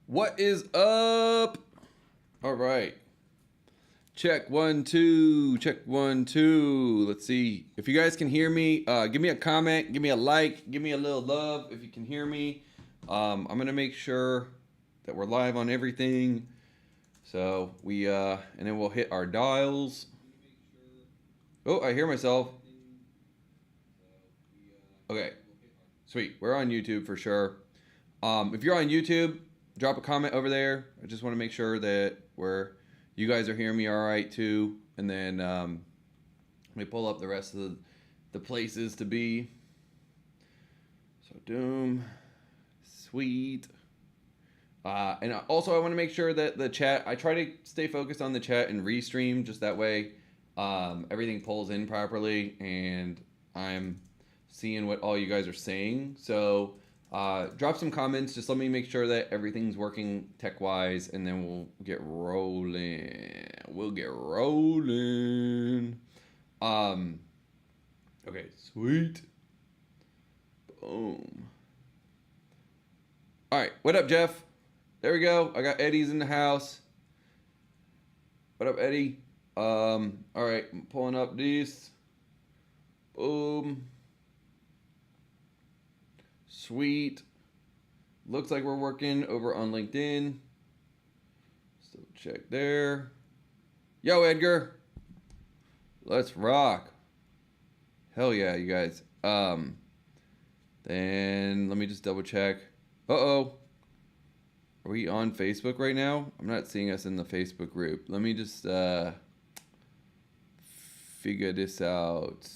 What is up? All right. Check 1 2. Check 1 2. Let's see if you guys can hear me. Give me a comment. Give me a like. Give me a little love if you can hear me. I'm gonna make sure that we're live on everything. So and then we'll hit our dials. Oh, I hear myself. Okay, sweet. We're on YouTube for sure. If you're on YouTube, drop a comment over there. I just want to make sure that you guys are hearing me all right too. And then let me pull up the rest of the places to be. So Doom, sweet. And also I want to make sure that the chat, I try to stay focused on the chat and restream just that way everything pulls in properly and I'm seeing what all you guys are saying. So drop some comments. Just let me make sure that everything's working tech-wise, and then we'll get rolling. Okay, sweet. Boom. All right, what up, Jeff? There we go. I got Eddie's in the house. What up, Eddie? All right, I'm pulling up these. Boom. Sweet. Looks like we're working over on LinkedIn. So check there. Yo, Edgar. Let's rock. Hell yeah, you guys. Then let me just double check. Uh-oh. Are we on Facebook right now? I'm not seeing us in the Facebook group. Let me just figure this out.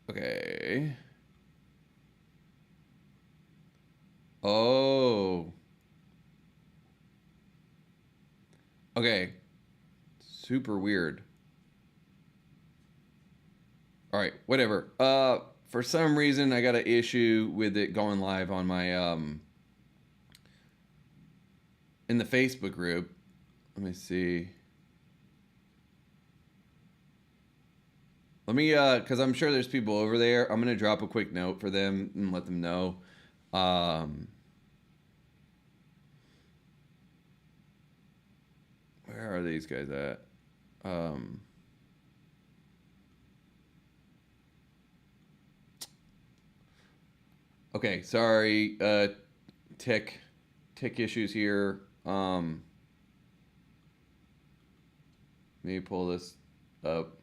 Okay. Oh. Okay. Super weird. All right, whatever. For some reason I got an issue with it going live on my in the Facebook group. Let me see. Let me, because I'm sure there's people over there. I'm going to drop a quick note for them and let them know. Where are these guys at? Okay, sorry. Tech issues here. Let me pull this up.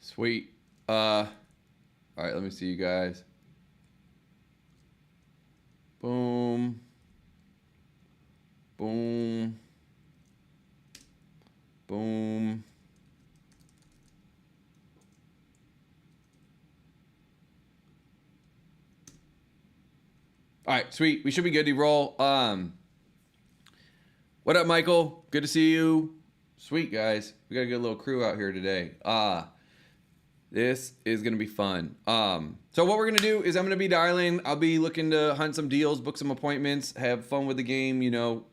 Sweet. All right, let me see you guys. Boom. Boom. Boom. All right, sweet. We should be good to roll. What up, Michael? Good to see you. Sweet, guys. We got a good little crew out here today. This is going to be fun. So what we're going to do is I'm going to be dialing. I'll be looking to hunt some deals, book some appointments, have fun with the game, you know.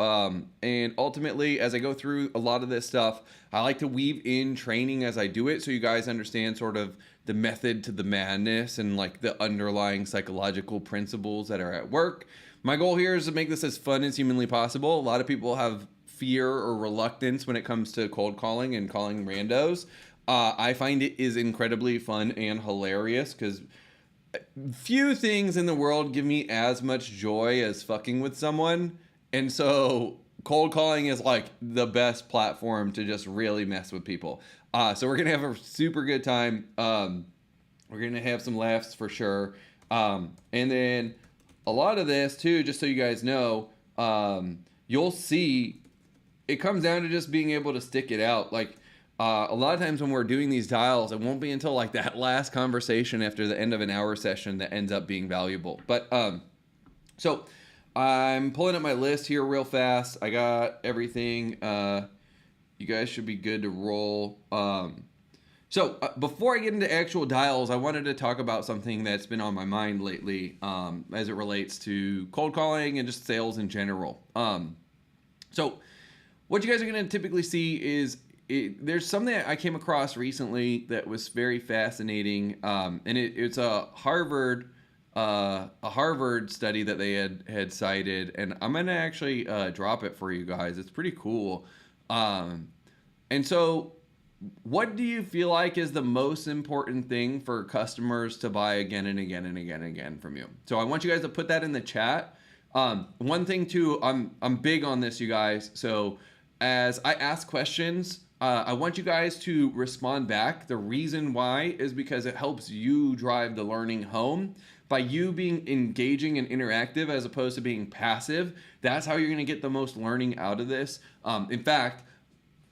And ultimately, as I go through a lot of this stuff, I like to weave in training as I do it so you guys understand sort of the method to the madness and like the underlying psychological principles that are at work. My goal here is to make this as fun as humanly possible. A lot of people have fear or reluctance when it comes to cold calling and calling randos. I find it is incredibly fun and hilarious because few things in the world give me as much joy as fucking with someone. And so cold calling is like the best platform to just really mess with people. So we're going to have a super good time. We're going to have some laughs for sure. And then a lot of this too, just so you guys know, you'll see it comes down to just being able to stick it out. Like a lot of times when we're doing these dials, it won't be until like that last conversation after the end of an hour session that ends up being valuable. But so I'm pulling up my list here real fast. I got everything. You guys should be good to roll. So before I get into actual dials, I wanted to talk about something that's been on my mind lately as it relates to cold calling and just sales in general. So what you guys are going to typically see is there's something that I came across recently that was very fascinating, and it's a Harvard study that they had cited, and I'm going to actually drop it for you guys. It's pretty cool. And so what do you feel like is the most important thing for customers to buy again and again and again and again from you? So I want you guys to put that in the chat. One thing too, I'm big on this, you guys. So as I ask questions, I want you guys to respond back. The reason why is because it helps you drive the learning home. By you being engaging and interactive as opposed to being passive, that's how you're going to get the most learning out of this. In fact,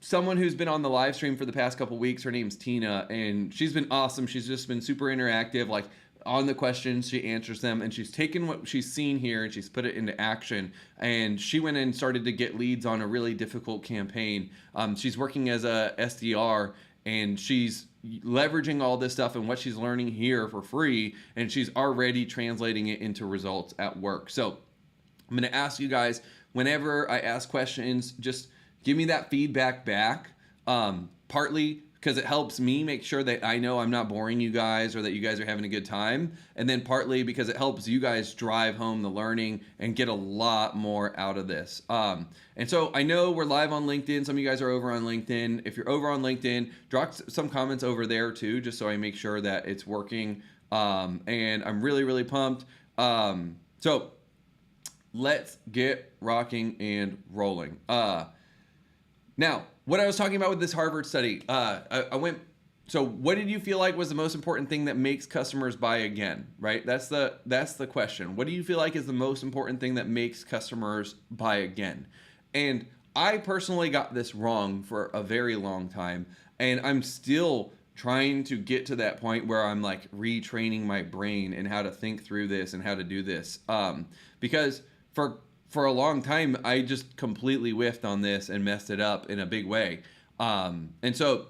someone who's been on the live stream for the past couple weeks, her name's Tina, and she's been awesome. She's just been super interactive, like on the questions, she answers them, and she's taken what she's seen here and she's put it into action. And she went and started to get leads on a really difficult campaign. She's working as a SDR, and she's leveraging all this stuff and what she's learning here for free, and she's already translating it into results at work. So I'm going to ask you guys, whenever I ask questions, just give me that feedback back, partly because it helps me make sure that I know I'm not boring you guys or that you guys are having a good time, and then partly because it helps you guys drive home the learning and get a lot more out of this. And so I know we're live on LinkedIn. Some of you guys are over on LinkedIn. If you're over on LinkedIn, drop some comments over there too, just so I make sure that it's working. And I'm really, really pumped. So let's get rocking and rolling. Now, what I was talking about with this Harvard study, so what did you feel like was the most important thing that makes customers buy again, right? That's the question. What do you feel like is the most important thing that makes customers buy again? And I personally got this wrong for a very long time, and I'm still trying to get to that point where I'm like retraining my brain and how to think through this and how to do this. Because for a long time, I just completely whiffed on this and messed it up in a big way. And so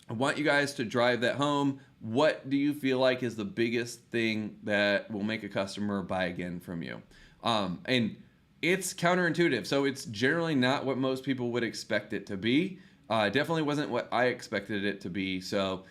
I want you guys to drive that home. What do you feel like is the biggest thing that will make a customer buy again from you? And it's counterintuitive. So it's generally not what most people would expect it to be. Definitely wasn't what I expected it to be. So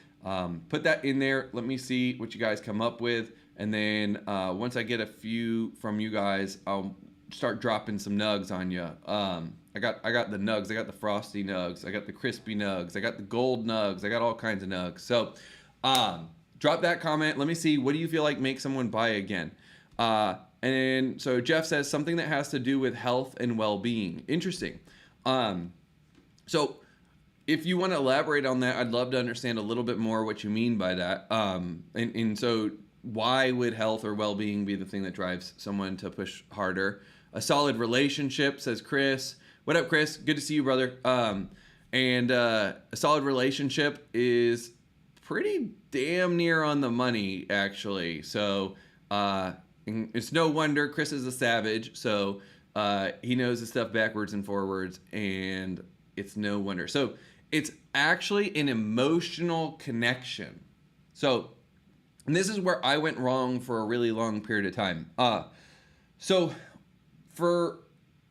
put that in there. Let me see what you guys come up with. And then once I get a few from you guys, I'll start dropping some nugs on you. I got the nugs. I got the frosty nugs. I got the crispy nugs. I got the gold nugs. I got all kinds of nugs. So drop that comment. Let me see, what do you feel like makes someone buy again? And so Jeff says something that has to do with health and well-being. Interesting. So if you want to elaborate on that, I'd love to understand a little bit more what you mean by that. And so why would health or well-being be the thing that drives someone to push harder? A solid relationship, says Chris. What up, Chris? Good to see you, brother. And a solid relationship is pretty damn near on the money, actually. So it's no wonder Chris is a savage. So he knows his stuff backwards and forwards, and it's no wonder. So it's actually an emotional connection. So, and this is where I went wrong for a really long period of time. So for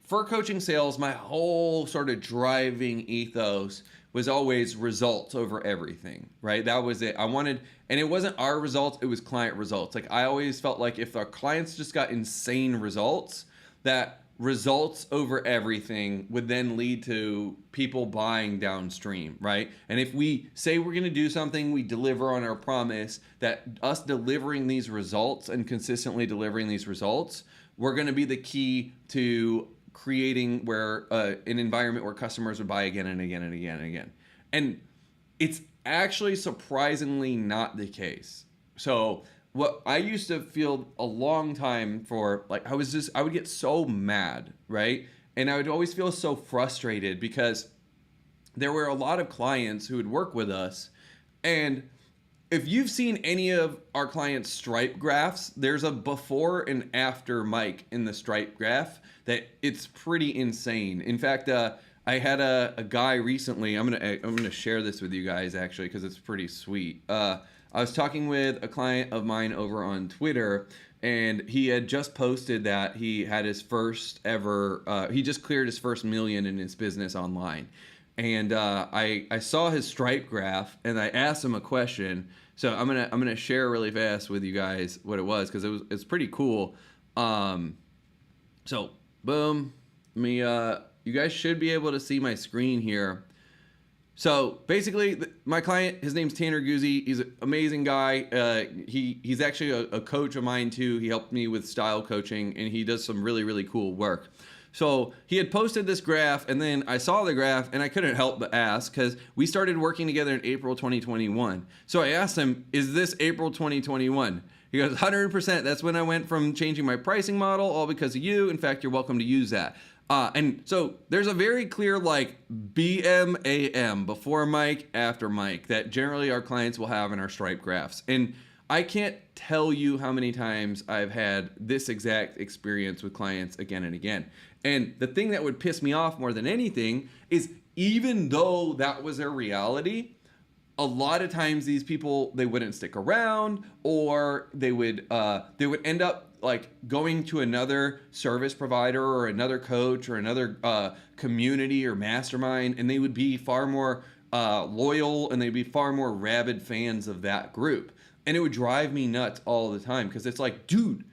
coaching sales, my whole sort of driving ethos was always results over everything, right? That was it. I wanted, and it wasn't our results, it was client results. Like I always felt like if our clients just got insane results, that results over everything would then lead to people buying downstream, right? And if we say we're going to do something, we deliver on our promise, that us delivering these results and consistently delivering these results, we're going to be the key to creating where an environment where customers would buy again and again and again and again. And it's actually surprisingly not the case. So what I used to feel a long time for, like, I would get so mad, right? And I would always feel so frustrated because there were a lot of clients who would work with us. And if you've seen any of our clients' Stripe graphs, there's a before and after Mike in the Stripe graph that it's pretty insane. In fact, I had a guy recently. I'm gonna share this with you guys actually because it's pretty sweet. I was talking with a client of mine over on Twitter, and he had just posted that he had his first ever. He just cleared his first million in his business online. And I saw his Stripe graph, and I asked him a question. So I'm gonna share really fast with you guys what it was because it's pretty cool. So boom, you guys should be able to see my screen here. So basically, my client, his name's Tanner Guzzi. He's an amazing guy. He's actually a coach of mine too. He helped me with style coaching, and he does some really, really cool work. So he had posted this graph, and then I saw the graph, and I couldn't help but ask because we started working together in April 2021. So I asked him, "Is this April 2021?" He goes, "100%. That's when I went from changing my pricing model, all because of you. In fact, you're welcome to use that." And so there's a very clear like BMAM, before Mike, after Mike, that generally our clients will have in our Stripe graphs. And I can't tell you how many times I've had this exact experience with clients again and again. And the thing that would piss me off more than anything is even though that was their reality, a lot of times these people, they wouldn't stick around, or they would end up like going to another service provider or another coach or another community or mastermind, and they would be far more loyal, and they'd be far more rabid fans of that group. And it would drive me nuts all the time because it's like, dude,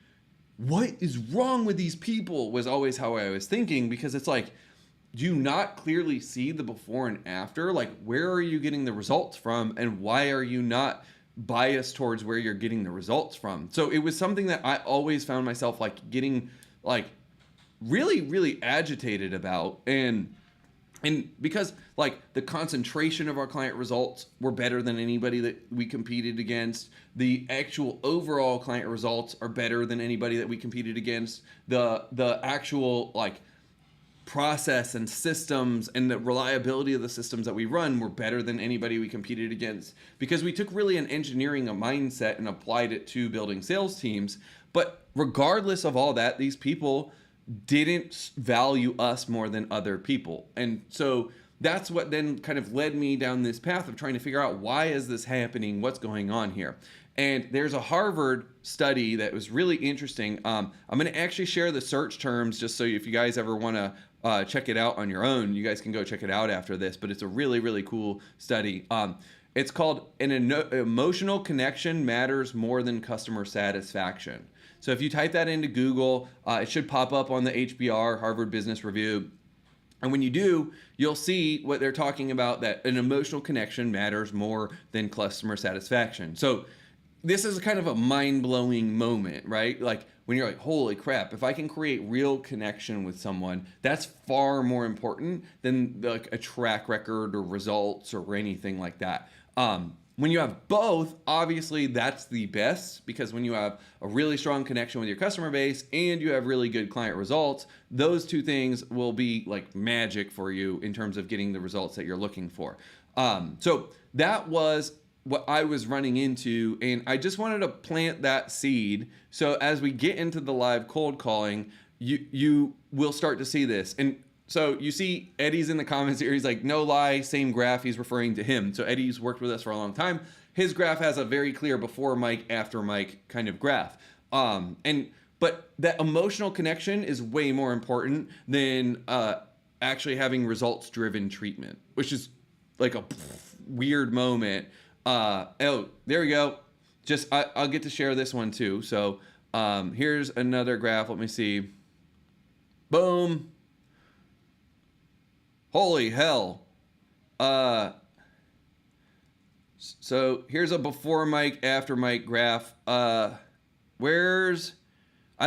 what is wrong with these people was always how I was thinking, because it's like, do you not clearly see the before and after? Like, where are you getting the results from, and why are you not biased towards where you're getting the results from? So it was something that I always found myself like getting like really, really agitated about. And because like the concentration of our client results were better than anybody that we competed against, the actual overall client results are better than anybody that we competed against, the actual like process and systems and the reliability of the systems that we run were better than anybody we competed against, because we took really an engineering mindset and applied it to building sales teams. But regardless of all that, these people didn't value us more than other people. And so that's what then kind of led me down this path of trying to figure out, why is this happening? What's going on here? And there's a Harvard study that was really interesting. I'm going to actually share the search terms just so if you guys ever want to check it out on your own, you guys can go check it out after this. But it's a really, really cool study. It's called "An Emotional Connection Matters More Than Customer Satisfaction." So if you type that into Google, it should pop up on the HBR, Harvard Business Review. And when you do, you'll see what they're talking about, that an emotional connection matters more than customer satisfaction. So this is kind of a mind-blowing moment, right? Like when you're like, holy crap, if I can create real connection with someone, that's far more important than like a track record or results or anything like that. When you have both, obviously that's the best, because when you have a really strong connection with your customer base and you have really good client results, those two things will be like magic for you in terms of getting the results that you're looking for. So that was what I was running into, and I just wanted to plant that seed. So as we get into the live cold calling, you will start to see this. And so you see Eddie's in the comments here. He's like, no lie, same graph. He's referring to him. So Eddie's worked with us for a long time. His graph has a very clear before Mike, after Mike kind of graph. But that emotional connection is way more important than actually having results driven treatment, which is like a weird moment. Oh, there we go. Just I'll get to share this one too. So here's another graph. Let me see. Boom. Holy hell. So here's a before Mike, after Mike graph. I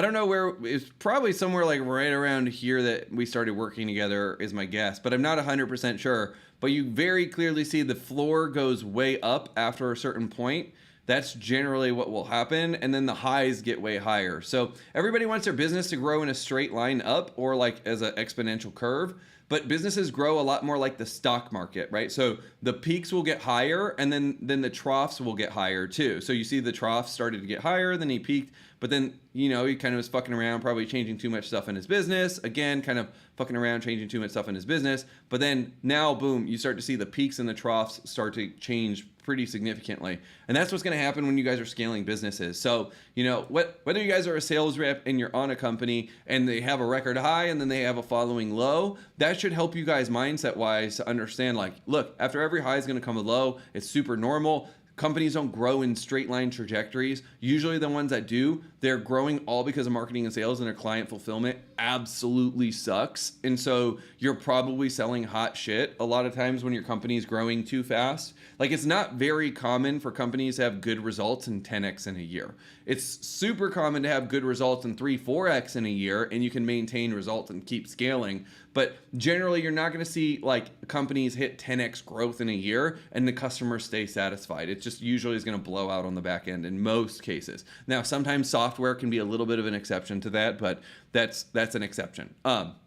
don't know where, it's probably somewhere like right around here that we started working together is my guess, but I'm not 100% sure. But you very clearly see the floor goes way up after a certain point. That's generally what will happen. And then the highs get way higher. So everybody wants their business to grow in a straight line up or like as an exponential curve. But businesses grow a lot more like the stock market, right? So the peaks will get higher and then the troughs will get higher too. So you see the trough started to get higher, then he peaked, but then, you know, he kind of was fucking around, probably changing too much stuff in his business. Again, kind of fucking around, changing too much stuff in his business. But then now, boom, you start to see the peaks and the troughs start to change pretty significantly. And that's what's going to happen when you guys are scaling businesses. So, you know, whether you guys are a sales rep and you're on a company and they have a record high and then they have a following low, that should help you guys mindset wise to understand, like, look, after every high is going to come a low. It's super normal. Companies don't grow in straight line trajectories. Usually the ones that do, they're growing all because of marketing and sales, and their client fulfillment absolutely sucks. And so you're probably selling hot shit a lot of times when your company is growing too fast. Like, it's not very common for companies to have good results in 10x in a year. It's super common to have good results in 3-4x in a year, and you can maintain results and keep scaling. But generally, you're not going to see like companies hit 10x growth in a year and the customers stay satisfied. It just usually is going to blow out on the back end in most cases. Now, sometimes software can be a little bit of an exception to that, but that's an exception.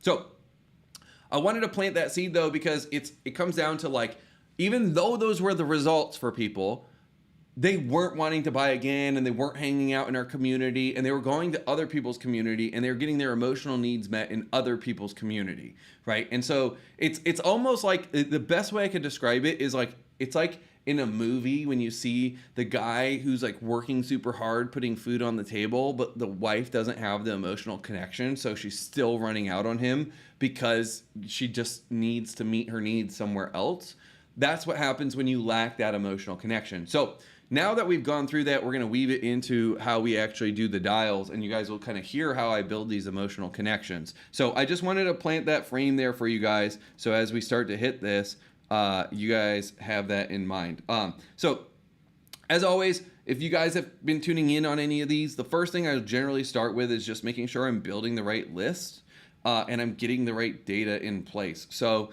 So I wanted to plant that seed though, because it comes down to, like, even though those were the results for people, they weren't wanting to buy again, and they weren't hanging out in our community, and they were going to other people's community, and they were getting their emotional needs met in other people's community, right? And so it's almost like, the best way I could describe it is like, it's like in a movie when you see the guy who's like working super hard putting food on the table, but the wife doesn't have the emotional connection, so she's still running out on him because she just needs to meet her needs somewhere else. That's what happens when you lack that emotional connection. So now that we've gone through that, we're going to weave it into how we actually do the dials, and you guys will kind of hear how I build these emotional connections. So I just wanted to plant that frame there for you guys. So as we start to hit this, you guys have that in mind. So as always, if you guys have been tuning in on any of these, the first thing I generally start with is just making sure I'm building the right list and I'm getting the right data in place. So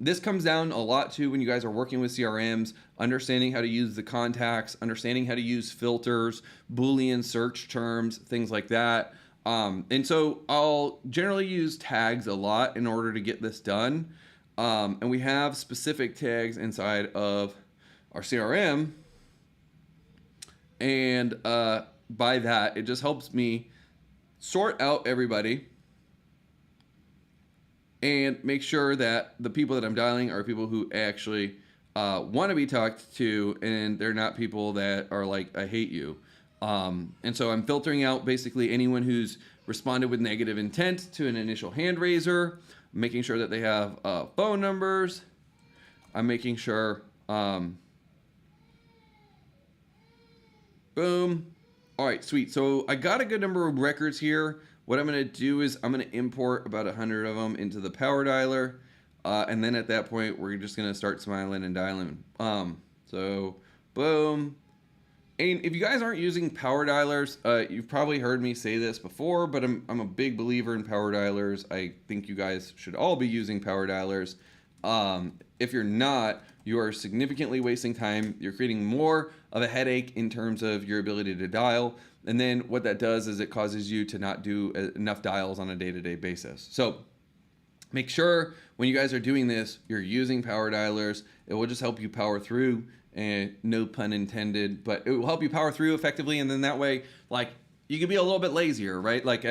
this comes down a lot to when you guys are working with CRMs, understanding how to use the contacts, understanding how to use filters, Boolean search terms, things like that. And so I'll generally use tags a lot in order to get this done. And we have specific tags inside of our CRM. And by that, it just helps me sort out everybody and make sure that the people that I'm dialing are people who actually want to be talked to, and they're not people that are like, I hate you. And so I'm filtering out basically anyone who's responded with negative intent to an initial hand raiser, making sure that they have phone numbers. I'm making sure, boom. All right, sweet. So I got a good number of records here. What I'm going to do is I'm going to import about 100 of them into the power dialer. And then at that point, we're just going to start smiling and dialing. So boom. And if you guys aren't using power dialers, you've probably heard me say this before, but I'm a big believer in power dialers. I think you guys should all be using power dialers. If you're not, you are significantly wasting time. You're creating more of a headache in terms of your ability to dial. And then what that does is it causes you to not do enough dials on a day-to-day basis. So make sure when you guys are doing this, you're using power dialers. It will just help you power through, and no pun intended, but it will help you power through effectively. And then that way, like, you can be a little bit lazier, right? Like,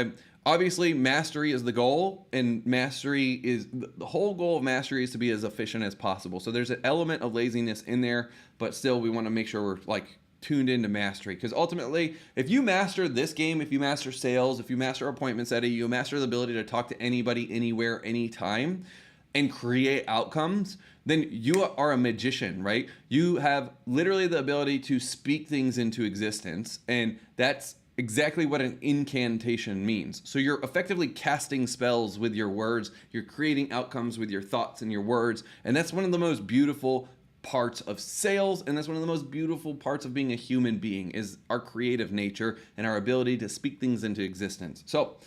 obviously mastery is the goal, and mastery is the whole goal of mastery is to be as efficient as possible. So there's an element of laziness in there, but still we want to make sure we're like tuned into mastery, because ultimately if you master this game, if you master sales, if you master appointment setting, you master the ability to talk to anybody, anywhere, anytime, and create outcomes, then you are a magician, right? You have literally the ability to speak things into existence, and that's exactly what an incantation means. So you're effectively casting spells with your words, you're creating outcomes with your thoughts and your words, and that's one of the most beautiful parts of sales, and that's one of the most beautiful parts of being a human being, is our creative nature and our ability to speak things into existence. So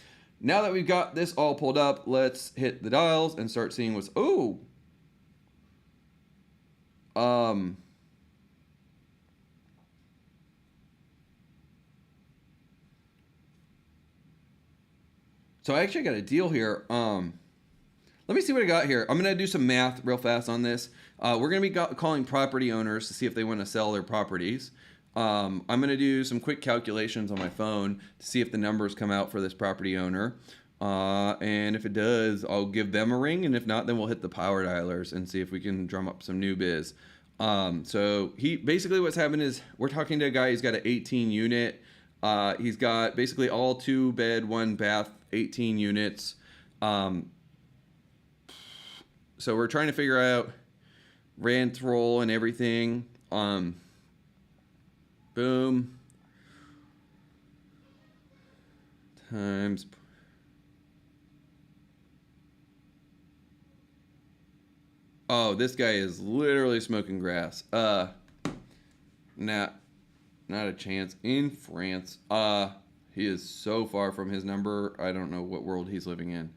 now that we've got this all pulled up, let's hit the dials and start seeing what's, So I actually got a deal here. Let me see what I got here. I'm gonna do some math real fast on this. We're gonna be calling property owners to see if they want to sell their properties. I'm gonna do some quick calculations on my phone to see if the numbers come out for this property owner. And if it does, I'll give them a ring, and if not, then we'll hit the power dialers and see if we can drum up some new biz. So basically what's happened is we're talking to a guy. He's got an 18 unit. He's got basically all 2 bed, 1 bath, 18 units. So we're trying to figure out rent roll and everything. Boom. Times. Oh, this guy is literally smoking grass. Not a chance. In France. He is so far from his number. I don't know what world he's living in.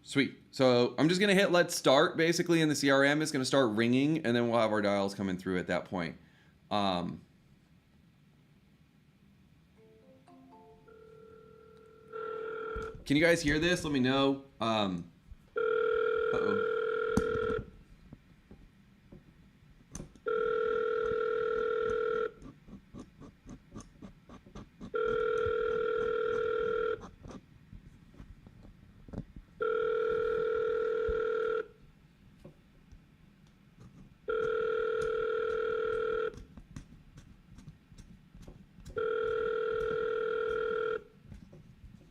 Sweet. So I'm just going to hit let's start basically, and the CRM is going to start ringing, and then we'll have our dials coming through at that point. Can you guys hear this? Let me know. Uh-oh.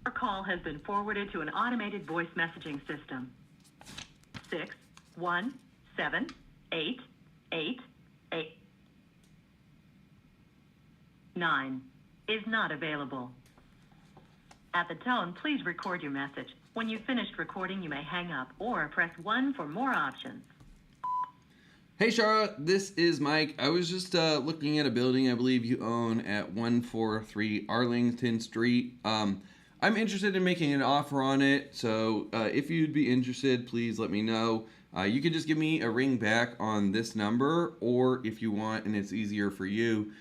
Call has been forwarded to an automated voice messaging system. 617-888-9 is not available. At the tone, please record your message. When you've finished recording, you may hang up or press 1 for more options. Hey Shara, this is Mike. I was just looking at a building I believe you own at 143 Arlington Street. I'm interested in making an offer on it, so if you'd be interested, please let me know. You can just give me a ring back on this number, or if you want and it's easier for you,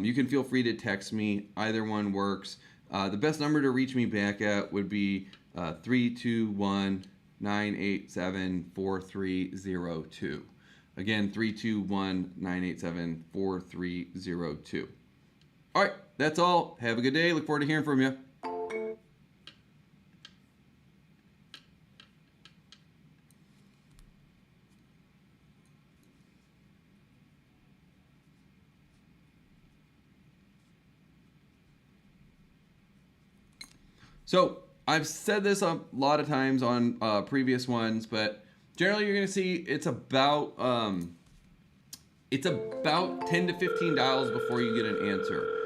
you can feel free to text me. Either one works. The best number to reach me back at would be 321-987-4302. Again, 321-987-4302. All right, that's all. Have a good day. Look forward to hearing from you. So I've said this a lot of times on previous ones, but generally you're going to see it's about $10 to 15 dials before you get an answer.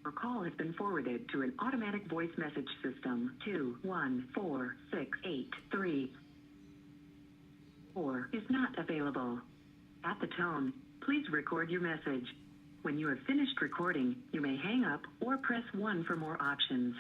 Your call has been forwarded to an automatic voice message system. 214683 is not available. At the tone, please record your message. When you have finished recording, you may hang up or press 1 for more options.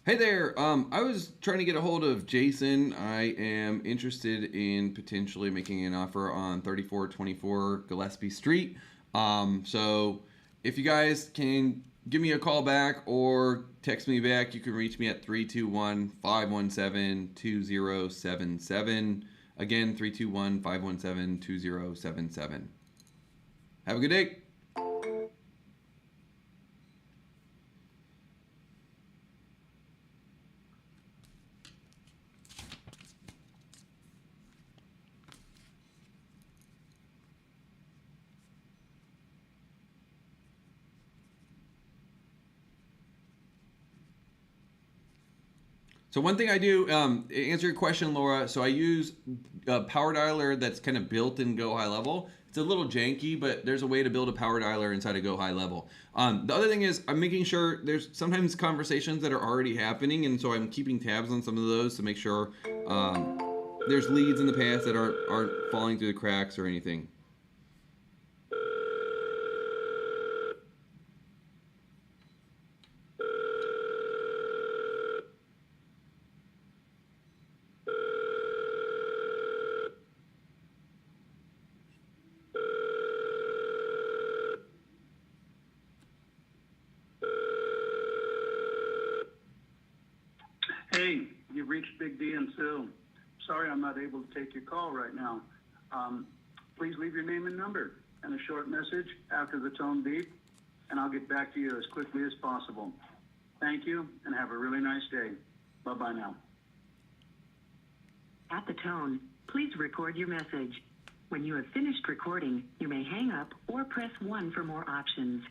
Hey there, I was trying to get a hold of Jason. I am interested in potentially making an offer on 3424 Gillespie Street. So if you guys can give me a call back or text me back, you can reach me at 321-517-2077. Again, 321-517-2077. Have a good day. So one thing I do, answer your question, Laura, so I use a power dialer that's kind of built in Go High Level. It's a little janky, but there's a way to build a power dialer inside of Go High Level. The other thing is I'm making sure there's sometimes conversations that are already happening, and so I'm keeping tabs on some of those to make sure there's leads in the past that aren't falling through the cracks or anything. Hey, you've reached Big D and Sue. Sorry I'm not able to take your call right now. Please leave your name and number and a short message after the tone beep, and I'll get back to you as quickly as possible. Thank you, and have a really nice day. Bye-bye now. At the tone, please record your message. When you have finished recording, you may hang up or press 1 for more options.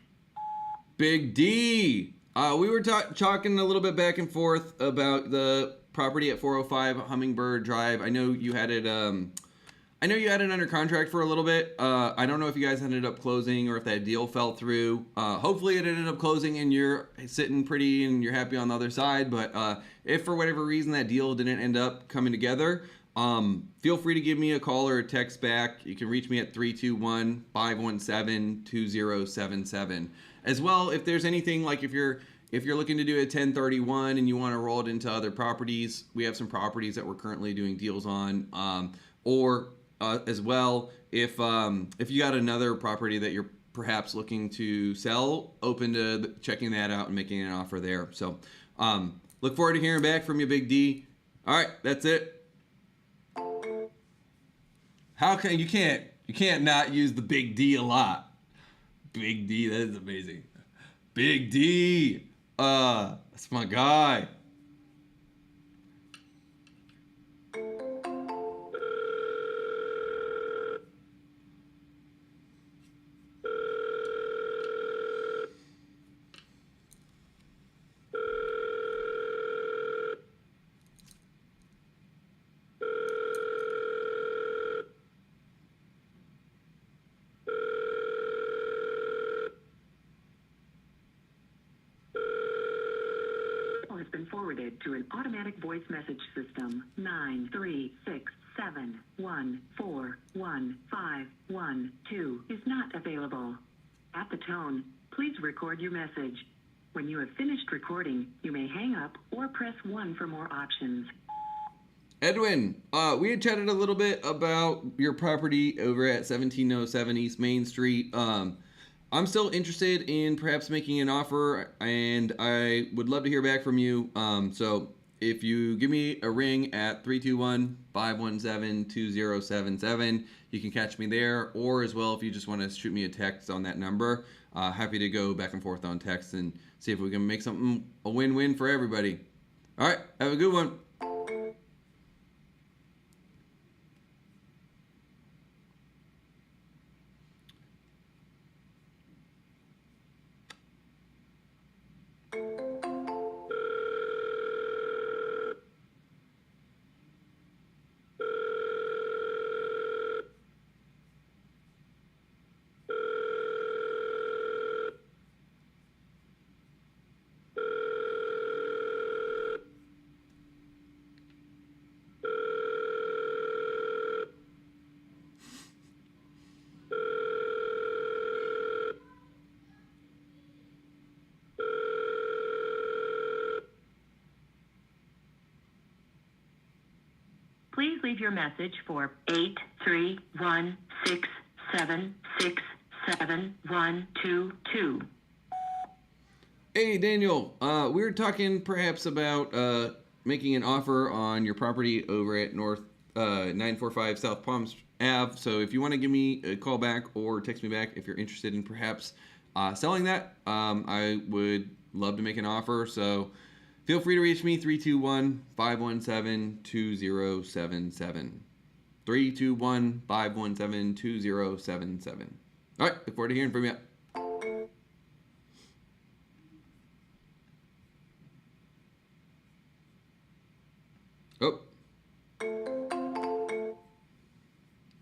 Big D. We were talking a little bit back and forth about the property at 405 Hummingbird Drive. I know you had it. I know you had it under contract for a little bit. I don't know if you guys ended up closing or if that deal fell through. Hopefully it ended up closing and you're sitting pretty and you're happy on the other side. But if for whatever reason that deal didn't end up coming together, feel free to give me a call or a text back. You can reach me at 321-517-2077. As well, if there's anything like if you're looking to do a 1031 and you want to roll it into other properties, we have some properties that we're currently doing deals on. As well, if you got another property that you're perhaps looking to sell, open to checking that out and making an offer there. So look forward to hearing back from you, Big D. All right, that's it. How can you can't not use the Big D a lot. Big D, that is amazing. Big D, that's my guy. Has been forwarded to an automatic voice message system. 93671415112 is not available. At the tone, please record your message. When you have finished recording, you may hang up or press 1 for more options. Edwin, we had chatted a little bit about your property over at 1707 East Main Street. I'm still interested in perhaps making an offer, and I would love to hear back from you. So if you give me a ring at 321-517-2077, you can catch me there. Or as well, if you just want to shoot me a text on that number, happy to go back and forth on text and see if we can make something a win-win for everybody. All right, have a good one. Please leave your message for 831-676-7122. Hey, Daniel. We were talking perhaps about making an offer on your property over at North 945 South Palm Ave. So if you want to give me a call back or text me back if you're interested in perhaps selling that, I would love to make an offer. So feel free to reach me, 321-517-2077. 321-517-2077. All right, look forward to hearing from you. Oh.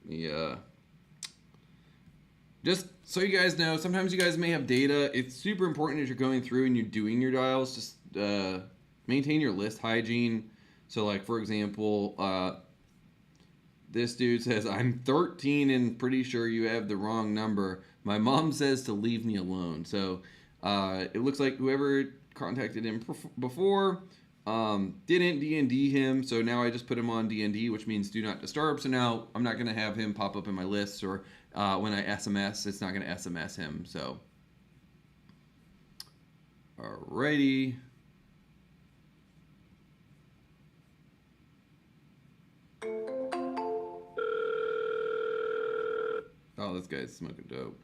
Yeah. Just so you guys know, sometimes you guys may have data. It's super important as you're going through and you're doing your dials. Just maintain your list hygiene. So, like, for example, This dude says, I'm 13 and pretty sure you have the wrong number. My mom says to leave me alone. So it looks like whoever contacted him before didn't D&D him. So now I just put him on D&D, which means do not disturb. So now I'm not going to have him pop up in my lists, or when I SMS, it's not going to SMS him. So, alrighty. Oh, this guy's smoking dope.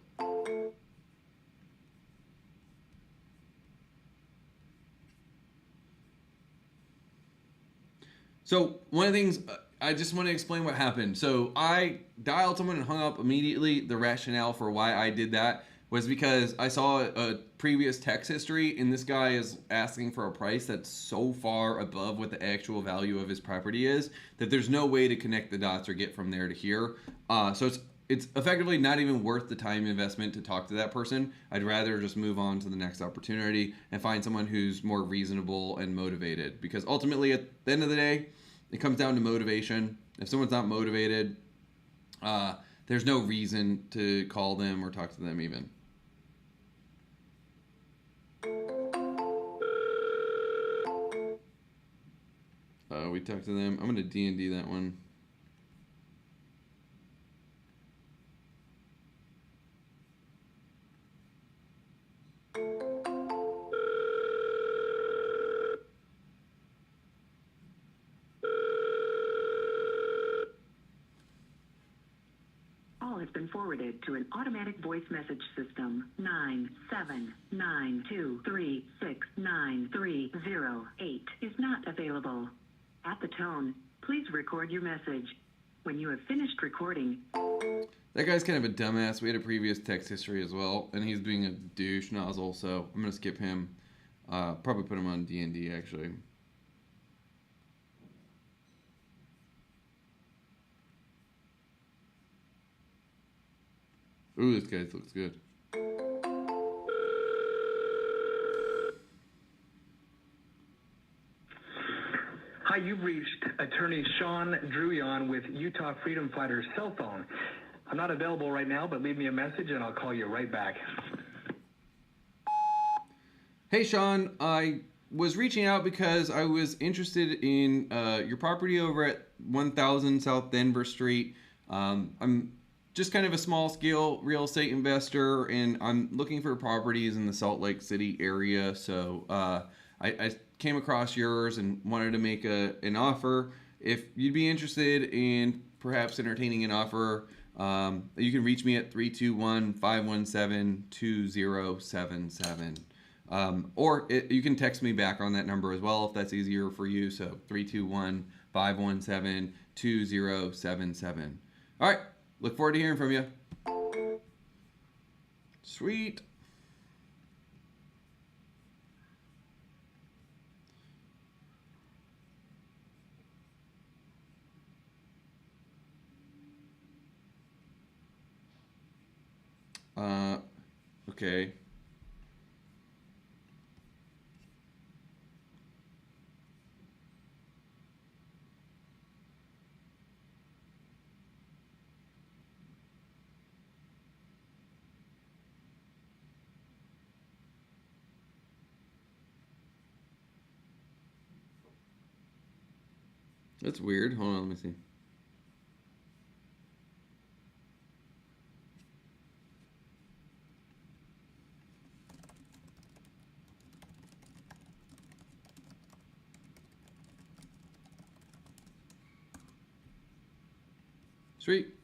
So one of the things, I just want to explain what happened. So I dialed someone and hung up immediately. The rationale for why I did that was because I saw a previous text history, and this guy is asking for a price that's so far above what the actual value of his property is that there's no way to connect the dots or get from there to here. So it's effectively not even worth the time investment to talk to that person. I'd rather just move on to the next opportunity and find someone who's more reasonable and motivated, because ultimately at the end of the day, it comes down to motivation. If someone's not motivated, there's no reason to call them or talk to them even. We talked to them. I'm going to D&D that one. Call has been forwarded to an automatic voice message system. 97992369308 is not available. At the tone, please record your message. When you have finished recording... That guy's kind of a dumbass. We had a previous text history as well, and he's being a douche nozzle, so I'm going to skip him. Probably put him on D&D, actually. Ooh, this guy looks good. Hi, you've reached attorney Sean Druyon with Utah Freedom Fighters cell phone. I'm not available right now, but leave me a message and I'll call you right back. Hey, Sean, I was reaching out because I was interested in your property over at 1000 South Denver Street. I'm just kind of a small-scale real estate investor, and I'm looking for properties in the Salt Lake City area. So I came across yours and wanted to make an offer. If you'd be interested in perhaps entertaining an offer, you can reach me at 321-517-2077. Or you can text me back on that number as well if that's easier for you. So 321-517-2077. All right. Look forward to hearing from you. Sweet. Okay. That's weird. Hold on, let me see. Sweet.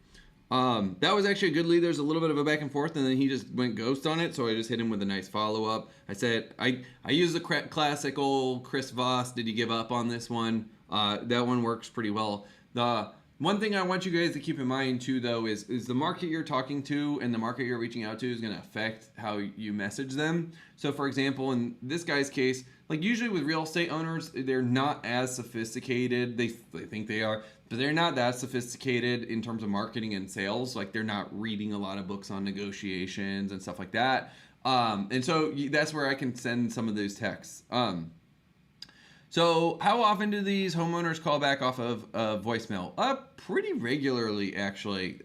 That was actually a good lead. There's a little bit of a back and forth, and then he just went ghost on it, so I just hit him with a nice follow-up. I said, I use the classic old Chris Voss, did you give up on this one? That one works pretty well. The one thing I want you guys to keep in mind, too, though, is the market you're talking to and the market you're reaching out to is going to affect how you message them. So, for example, in this guy's case, like usually with real estate owners, they're not as sophisticated. They think they are, but they're not that sophisticated in terms of marketing and sales. Like they're not reading a lot of books on negotiations and stuff like that. And so that's where I can send some of those texts. So how often do these homeowners call back off of voicemail? Pretty regularly, actually.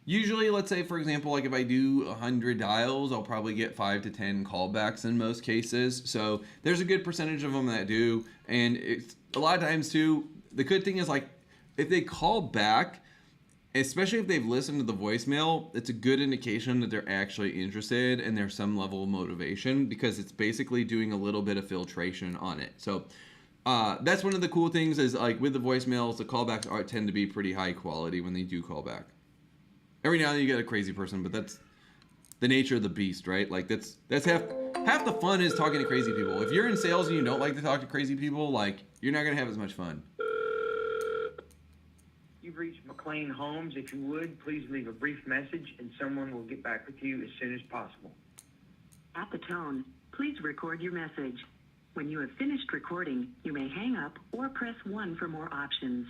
Usually, let's say, for example, like if I do 100 dials, I'll probably get 5 to 10 callbacks in most cases. So there's a good percentage of them that do. And it's a lot of times too, the good thing is like if they call back, especially if they've listened to the voicemail, it's a good indication that they're actually interested and there's some level of motivation because it's basically doing a little bit of filtration on it. So that's one of the cool things is like with the voicemails, the callbacks tend to be pretty high quality when they do call back. Every now and then you get a crazy person, but that's the nature of the beast, right? Like that's half the fun is talking to crazy people. If you're in sales and you don't like to talk to crazy people, like you're not gonna have as much fun. You've reached McLean Homes. If you would, please leave a brief message and someone will get back with you as soon as possible. At the tone, please record your message. When you have finished recording, you may hang up or press 1 for more options.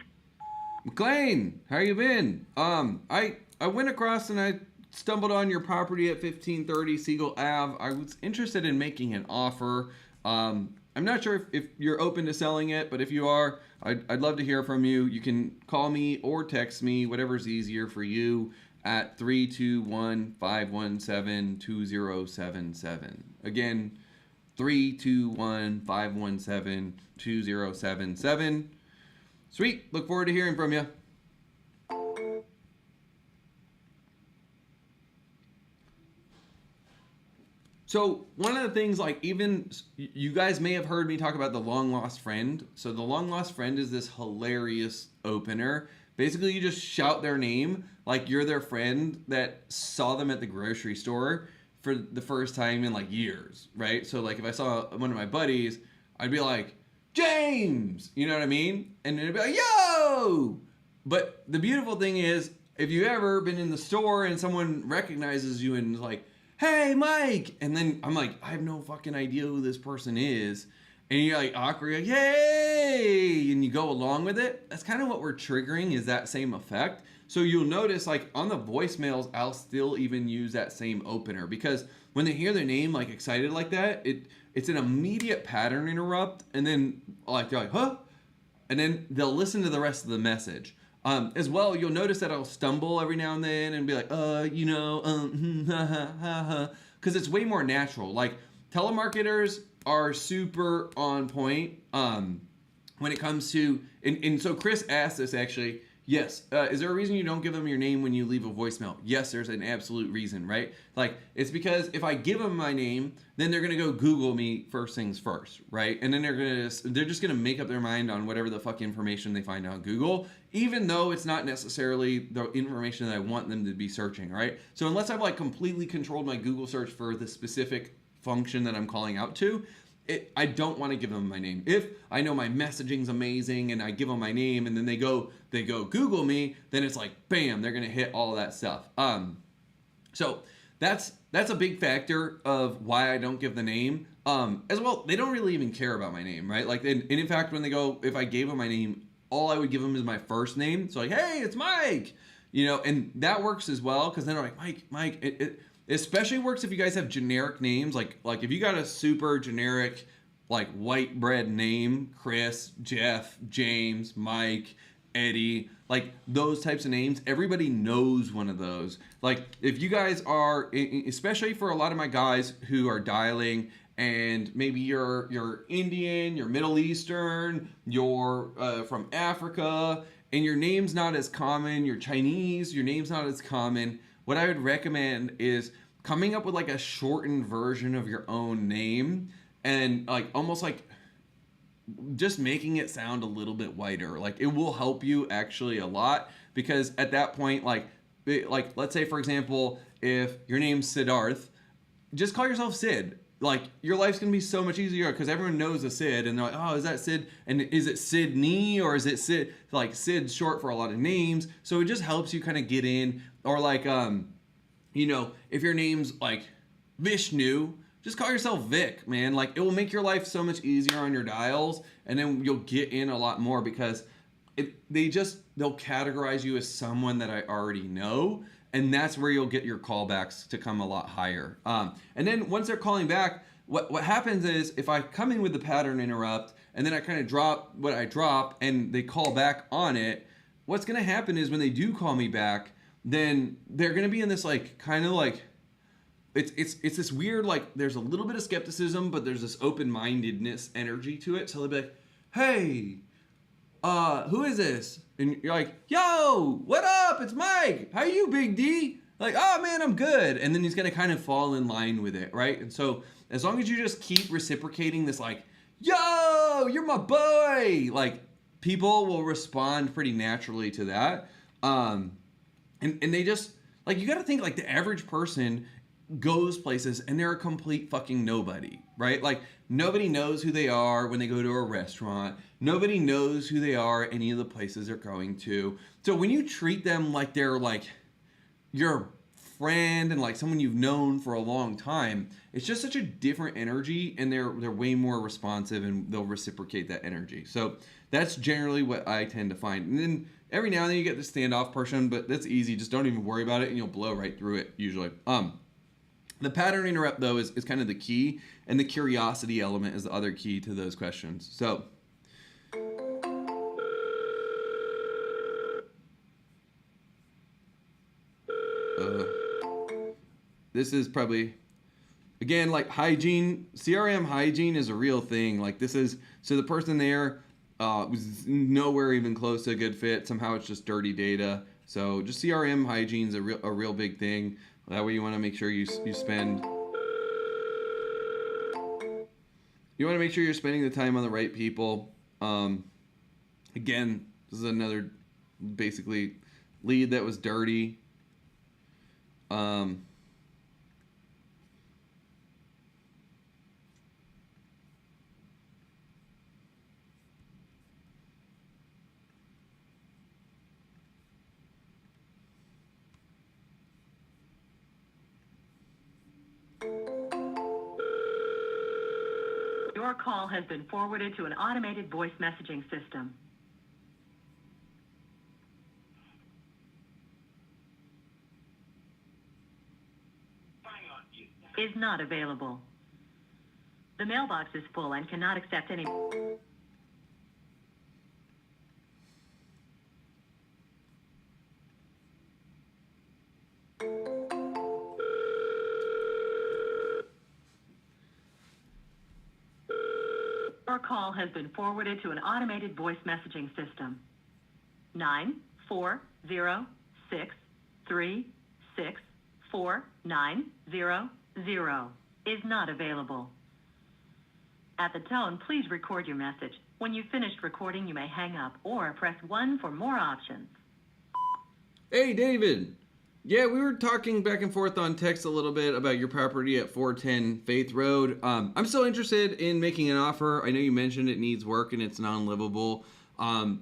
McLean, how you been? I went across and I stumbled on your property at 1530 Siegel Ave. I was interested in making an offer. I'm not sure if you're open to selling it, but if you are, I'd love to hear from you. You can call me or text me, whatever's easier for you, at 321-517-2077. Again, 321-517-2077. Sweet. Look forward to hearing from you. So one of the things, like even you guys may have heard me talk about the long lost friend. So the long lost friend is this hilarious opener. Basically, you just shout their name like you're their friend that saw them at the grocery store for the first time in like years, right? So like if I saw one of my buddies, I'd be like, James, you know what I mean? And then it'd be like, yo! But the beautiful thing is, if you've ever been in the store and someone recognizes you and is like, hey, Mike, and then I'm like, I have no fucking idea who this person is, and you're like awkward, you're like, yay, and you go along with it. That's kind of what we're triggering, is that same effect. So you'll notice like on the voicemails, I'll still even use that same opener because when they hear their name like excited like that, it's an immediate pattern interrupt, and then like they're like, huh? And then they'll listen to the rest of the message. As well, you'll notice that I'll stumble every now and then and be like, because it's way more natural. Like telemarketers are super on point when it comes to, and so Chris asked this actually, yes, is there a reason you don't give them your name when you leave a voicemail? Yes, there's an absolute reason, right? Like, it's because if I give them my name, then they're gonna go Google me first things first, right? And then they're just gonna make up their mind on whatever the fuck information they find on Google, even though it's not necessarily the information that I want them to be searching, right? So unless I've like completely controlled my Google search for the specific function that I'm calling out to, I don't want to give them my name. If I know my messaging's amazing and I give them my name and then they go Google me, then it's like, bam, they're going to hit all that stuff. So that's a big factor of why I don't give the name. As well, they don't really even care about my name, right? Like, and in fact, when they go, if I gave them my name, all I would give them is my first name. So like, hey, it's Mike, and that works as well. Cause then they're like, Mike, it especially works if you guys have generic names. Like if you got a super generic, like white bread name, Chris, Jeff, James, Mike, Eddie, like those types of names, everybody knows one of those. Like if you guys are, especially for a lot of my guys who are dialing, and maybe you're Indian, you're Middle Eastern, you're from Africa, and your name's not as common, you're Chinese, your name's not as common, what I would recommend is coming up with like a shortened version of your own name and like almost like just making it sound a little bit whiter. Like it will help you actually a lot, because at that point, like let's say for example, if your name's Siddharth, just call yourself Sid. Like your life's gonna be so much easier because everyone knows a Sid, and they're like, oh, is that Sid? And is it Sydney or is it Sid? Like Sid's short for a lot of names, so it just helps you kind of get in. Or like, if your name's like Vishnu, just call yourself Vic, man. Like it will make your life so much easier on your dials, and then you'll get in a lot more because they'll categorize you as someone that I already know. And that's where you'll get your callbacks to come a lot higher. And then once they're calling back, what happens is if I come in with the pattern interrupt and then I kind of drop what I drop and they call back on it, what's going to happen is when they do call me back, then they're going to be in this like kind of like it's this weird, like there's a little bit of skepticism, but there's this open-mindedness energy to it. So they'll be like, hey, who is this? And you're like, yo, what up? It's Mike. How you, Big D? Like, oh man, I'm good. And then he's gonna kind of fall in line with it, right? And so as long as you just keep reciprocating this, like, yo, you're my boy, like people will respond pretty naturally to that. And they just like, you got to think like the average person goes places and they're a complete fucking nobody, right? Like nobody knows who they are when they go to a restaurant. Nobody knows who they are at any of the places they're going to. So when you treat them like they're like your friend and like someone you've known for a long time, it's just such a different energy, and they're way more responsive and they'll reciprocate that energy. So that's generally what I tend to find. And then every now and then you get the standoff person, but that's easy. Just don't even worry about it and you'll blow right through it usually. The pattern interrupt though is kind of the key, and the curiosity element is the other key to those questions. So this is probably, again, like hygiene, CRM hygiene is a real thing. Like this is, so the person there was nowhere even close to a good fit. Somehow it's just dirty data. So just CRM hygiene is a real big thing. That way you want to make sure you spend, you want to make sure you're spending the time on the right people. Again, this is another basically lead that was dirty. Your call has been forwarded to an automated voice messaging system. Is not available. The mailbox is full and cannot accept any. Your call has been forwarded to an automated voice messaging system. 94063649000 is not available. At the tone, please record your message. When you've finished recording, you may hang up or press 1 for more options. Hey, David. Yeah, we were talking back and forth on text a little bit about your property at 410 Faith Road. I'm still interested in making an offer. I know you mentioned it needs work and it's non-livable.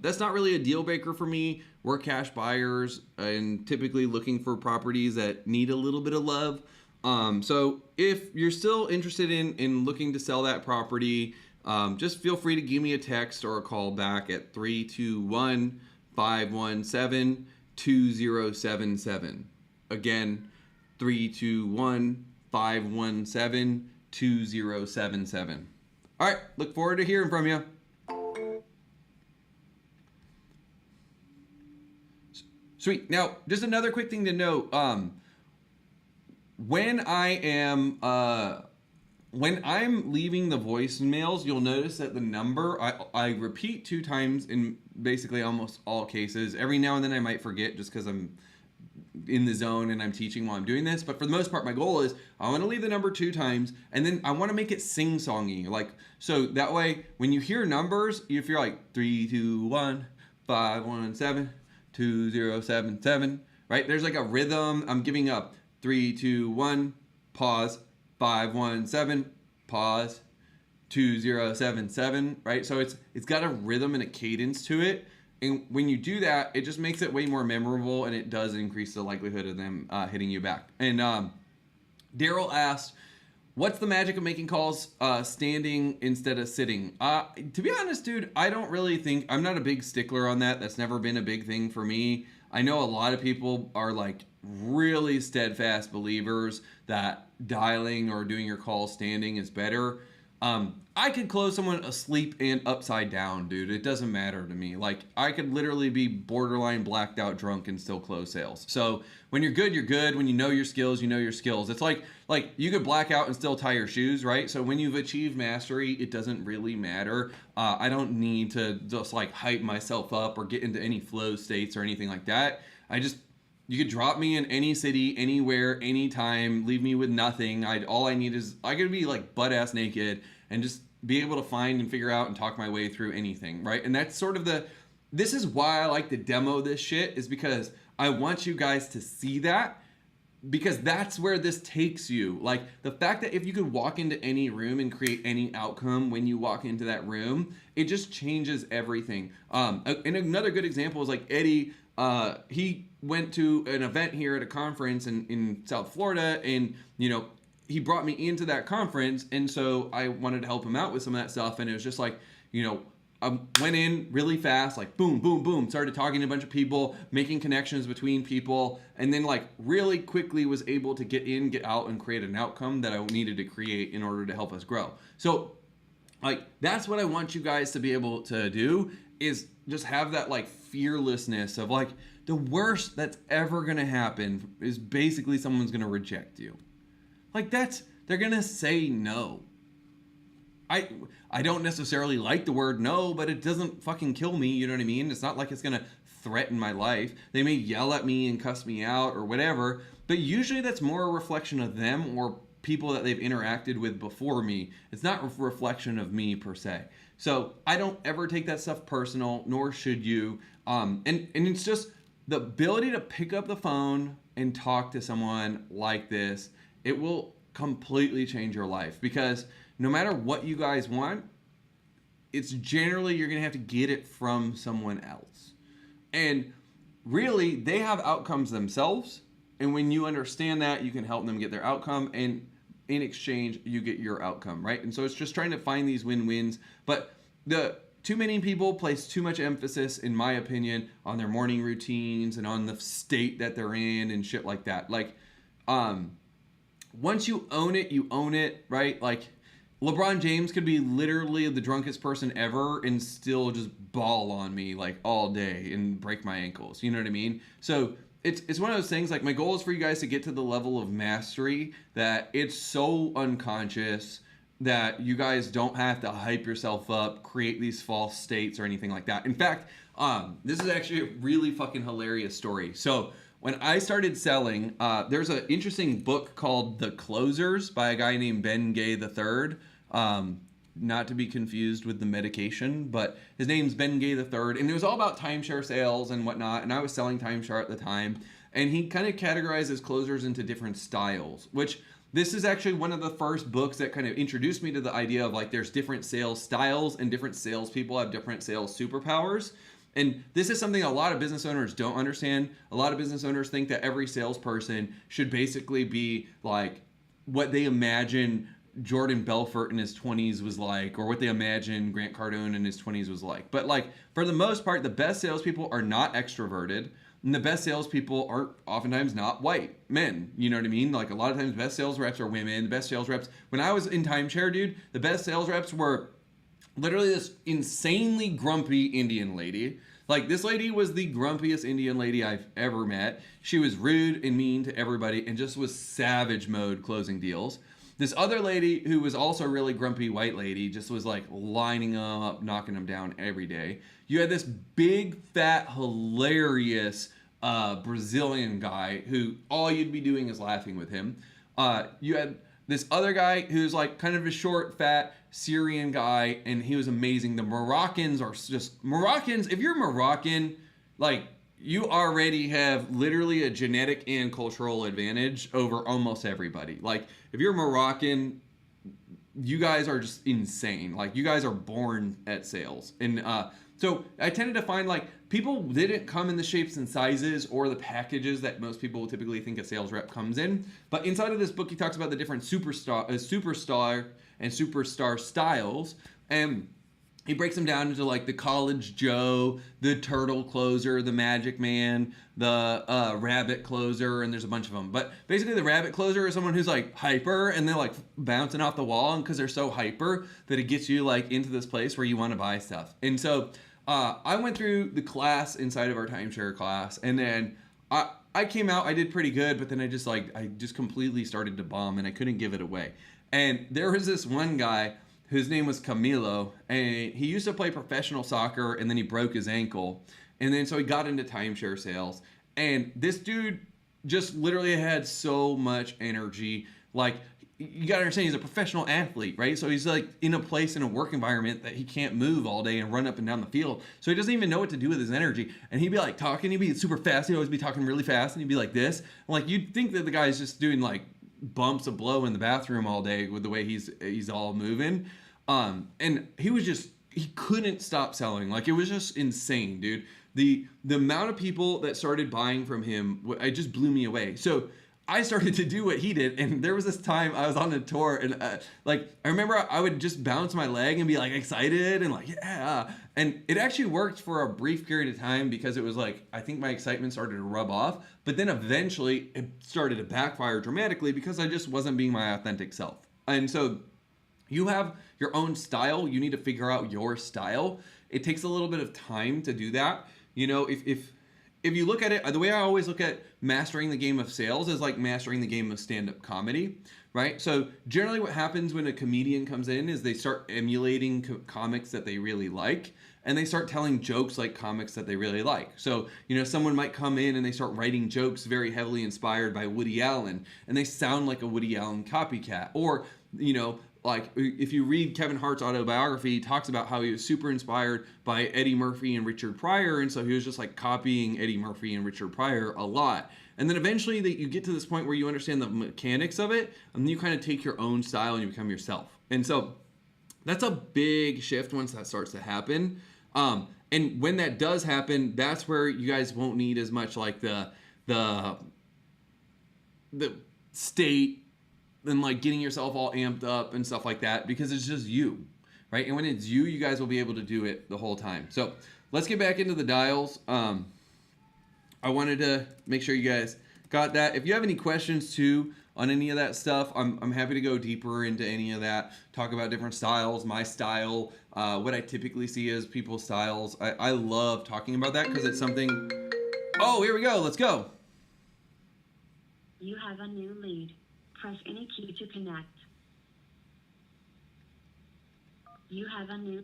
That's not really a deal breaker for me. We're cash buyers and typically looking for properties that need a little bit of love. So if you're still interested in looking to sell that property, just feel free to give me a text or a call back at 321-517-2077. Again, 321-517-2077. All right, look forward to hearing from you. Sweet. Now, just another quick thing to note. When I'm leaving the voicemails, you'll notice that the number I repeat 2 times in basically almost all cases. Every now and then I might forget just because I'm in the zone and I'm teaching while I'm doing this. But for the most part, my goal is I want to leave the number 2 times, and then I want to make it sing-songy. Like, so that way when you hear numbers, if you're like 321-517-2077, right? There's like a rhythm. I'm giving up 321, pause, 517, pause, 2077, right? So it's got a rhythm and a cadence to it. And when you do that, it just makes it way more memorable, and it does increase the likelihood of them hitting you back. And Daryl asked, what's the magic of making calls standing instead of sitting? To be honest, dude, I don't really think, I'm not a big stickler on that. That's never been a big thing for me. I know a lot of people are like really steadfast believers that dialing or doing your call standing is better. I could close someone asleep and upside down, dude. It doesn't matter to me. Like, I could literally be borderline blacked out drunk and still close sales. So when you're good, you're good. When you know your skills, you know your skills. It's like you could black out and still tie your shoes, right? So when you've achieved mastery, it doesn't really matter. I don't need to just like hype myself up or get into any flow states or anything like that. You could drop me in any city, anywhere, anytime, leave me with nothing. All I need is, I could be like butt ass naked and just be able to find and figure out and talk my way through anything, right? And that's sort of this is why I like to demo this shit, is because I want you guys to see that, because that's where this takes you. Like, the fact that if you could walk into any room and create any outcome when you walk into that room, it just changes everything. And another good example is like Eddie. He went to an event here at a conference in South Florida, and he brought me into that conference, and so I wanted to help him out with some of that stuff. And it was just like, I went in really fast, like boom, boom, boom, started talking to a bunch of people, making connections between people, and then like really quickly was able to get in, get out, and create an outcome that I needed to create in order to help us grow. So like, that's what I want you guys to be able to do, is just have that like fearlessness of like, the worst that's ever gonna happen is basically someone's gonna reject you. Like, they're gonna say no. I don't necessarily like the word no, but it doesn't fucking kill me, you know what I mean? It's not like it's gonna threaten my life. They may yell at me and cuss me out or whatever, but usually that's more a reflection of them or people that they've interacted with before me. It's not a reflection of me per se. So I don't ever take that stuff personal, nor should you. And it's just the ability to pick up the phone and talk to someone like this. It will completely change your life, because no matter what you guys want, it's generally you're going to have to get it from someone else. And really, they have outcomes themselves. And when you understand that, you can help them get their outcome. And in exchange, you get your outcome, right? And so it's just trying to find these win-wins. But too many people place too much emphasis, in my opinion, on their morning routines and on the state that they're in and shit like that. Like, once you own it, right? Like, LeBron James could be literally the drunkest person ever and still just ball on me like all day and break my ankles. You know what I mean? So it's one of those things, like, my goal is for you guys to get to the level of mastery that it's so unconscious that you guys don't have to hype yourself up, create these false states or anything like that. In fact, this is actually a really fucking hilarious story. So when I started selling, there's an interesting book called The Closers by a guy named Ben Gay III. Not to be confused with the medication, but his name's Ben Gay III. And it was all about timeshare sales and whatnot. And I was selling timeshare at the time. And he kind of categorizes closers into different styles, which this is actually one of the first books that kind of introduced me to the idea of like, there's different sales styles and different salespeople have different sales superpowers. And this is something a lot of business owners don't understand. A lot of business owners think that every salesperson should basically be like what they imagine Jordan Belfort in his 20s was like, or what they imagine Grant Cardone in his 20s was like. But like, for the most part, the best salespeople are not extroverted. And the best salespeople are oftentimes not white men. You know what I mean? Like, a lot of times, best sales reps are women. The best sales reps, when I was in timeshare, dude, the best sales reps were literally this insanely grumpy Indian lady. Like, this lady was the grumpiest Indian lady I've ever met. She was rude and mean to everybody and just was savage mode closing deals. This other lady, who was also a really grumpy white lady, just was like lining them up, knocking them down every day. You had this big, fat, hilarious Brazilian guy who all you'd be doing is laughing with him. You had this other guy who's like kind of a short, fat Syrian guy, and he was amazing. The Moroccans are just Moroccans. If you're Moroccan, like, you already have literally a genetic and cultural advantage over almost everybody. Like, if you're Moroccan, you guys are just insane. Like, you guys are born at sales. And so I tended to find, like, people didn't come in the shapes and sizes or the packages that most people typically think a sales rep comes in. But inside of this book, he talks about the different superstar and superstar styles. And he breaks them down into like the college Joe, the turtle closer, the magic man, the rabbit closer, and there's a bunch of them. But basically the rabbit closer is someone who's like hyper and they're like bouncing off the wall, and because they're so hyper that it gets you like into this place where you want to buy stuff. And so I went through the class inside of our timeshare class, and then I came out, I did pretty good, but then I just completely started to bomb and I couldn't give it away. And there was this one guy whose name was Camilo, and he used to play professional soccer, and then he broke his ankle, and then so he got into timeshare sales. And this dude just literally had so much energy. Like, you gotta understand, he's a professional athlete, right? So he's like in a place, in a work environment that he can't move all day and run up and down the field. So he doesn't even know what to do with his energy. And he'd be like talking, he'd be super fast, he'd always be talking really fast, and he'd be like this. And like, you'd think that the guy's just doing like bumps of blow in the bathroom all day with the way he's all moving. And he couldn't stop selling. Like, it was just insane, dude. The amount of people that started buying from him, it just blew me away. So I started to do what he did, and there was this time I was on a tour, and I remember I would just bounce my leg and be like excited and like, yeah. And it actually worked for a brief period of time, because it was like, I think my excitement started to rub off, but then eventually it started to backfire dramatically because I just wasn't being my authentic self. And so you have your own style. You need to figure out your style. It takes a little bit of time to do that. You know, if you look at it, the way I always look at mastering the game of sales is like mastering the game of stand-up comedy, right? So generally what happens when a comedian comes in is they start emulating comics that they really like, and they start telling jokes like comics that they really like. So, you know, someone might come in and they start writing jokes very heavily inspired by Woody Allen, and they sound like a Woody Allen copycat. Or, you know, like if you read Kevin Hart's autobiography, he talks about how he was super inspired by Eddie Murphy and Richard Pryor, and so he was just like copying Eddie Murphy and Richard Pryor a lot. And then eventually you get to this point where you understand the mechanics of it, and then you kind of take your own style and you become yourself. And so that's a big shift once that starts to happen. And when that does happen, that's where you guys won't need as much like the state and like getting yourself all amped up and stuff like that, because it's just you, right? And when it's you, you guys will be able to do it the whole time. So let's get back into the dials. I wanted to make sure you guys got that. If you have any questions too on any of that stuff, I'm happy to go deeper into any of that, talk about different styles, my style, what I typically see as people's styles. I love talking about that because it's something. Oh, here we go. Let's go. You have a new lead. Press any key to connect. You have a new...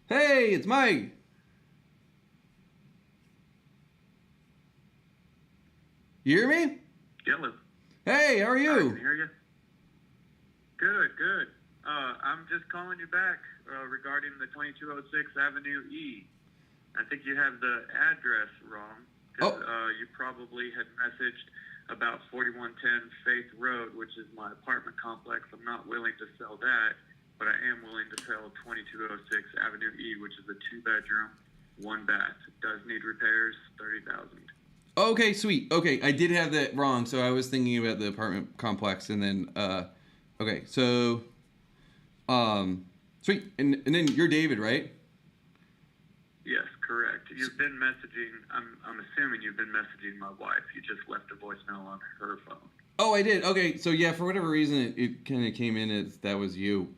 Hey, it's Mike. You hear me? Hello. Hey, how are I you? can hear you. Good, good. I'm just calling you back regarding the 2206 Avenue E. I think you have the address wrong, because you probably had messaged about 4110 Faith Road, which is my apartment complex. I'm not willing to sell that, but I am willing to sell 2206 Avenue E, which is a 2-bedroom, 1-bath. It does need repairs, $30,000. Okay, sweet. Okay, I did have that wrong, so I was thinking about the apartment complex, and then okay, so sweet. And then you're David, right? Yes, correct. You've been messaging, I'm assuming you've been messaging my wife. You just left a voicemail on her phone. Oh, I did. Okay, so yeah, for whatever reason, it kind of came in as that was you.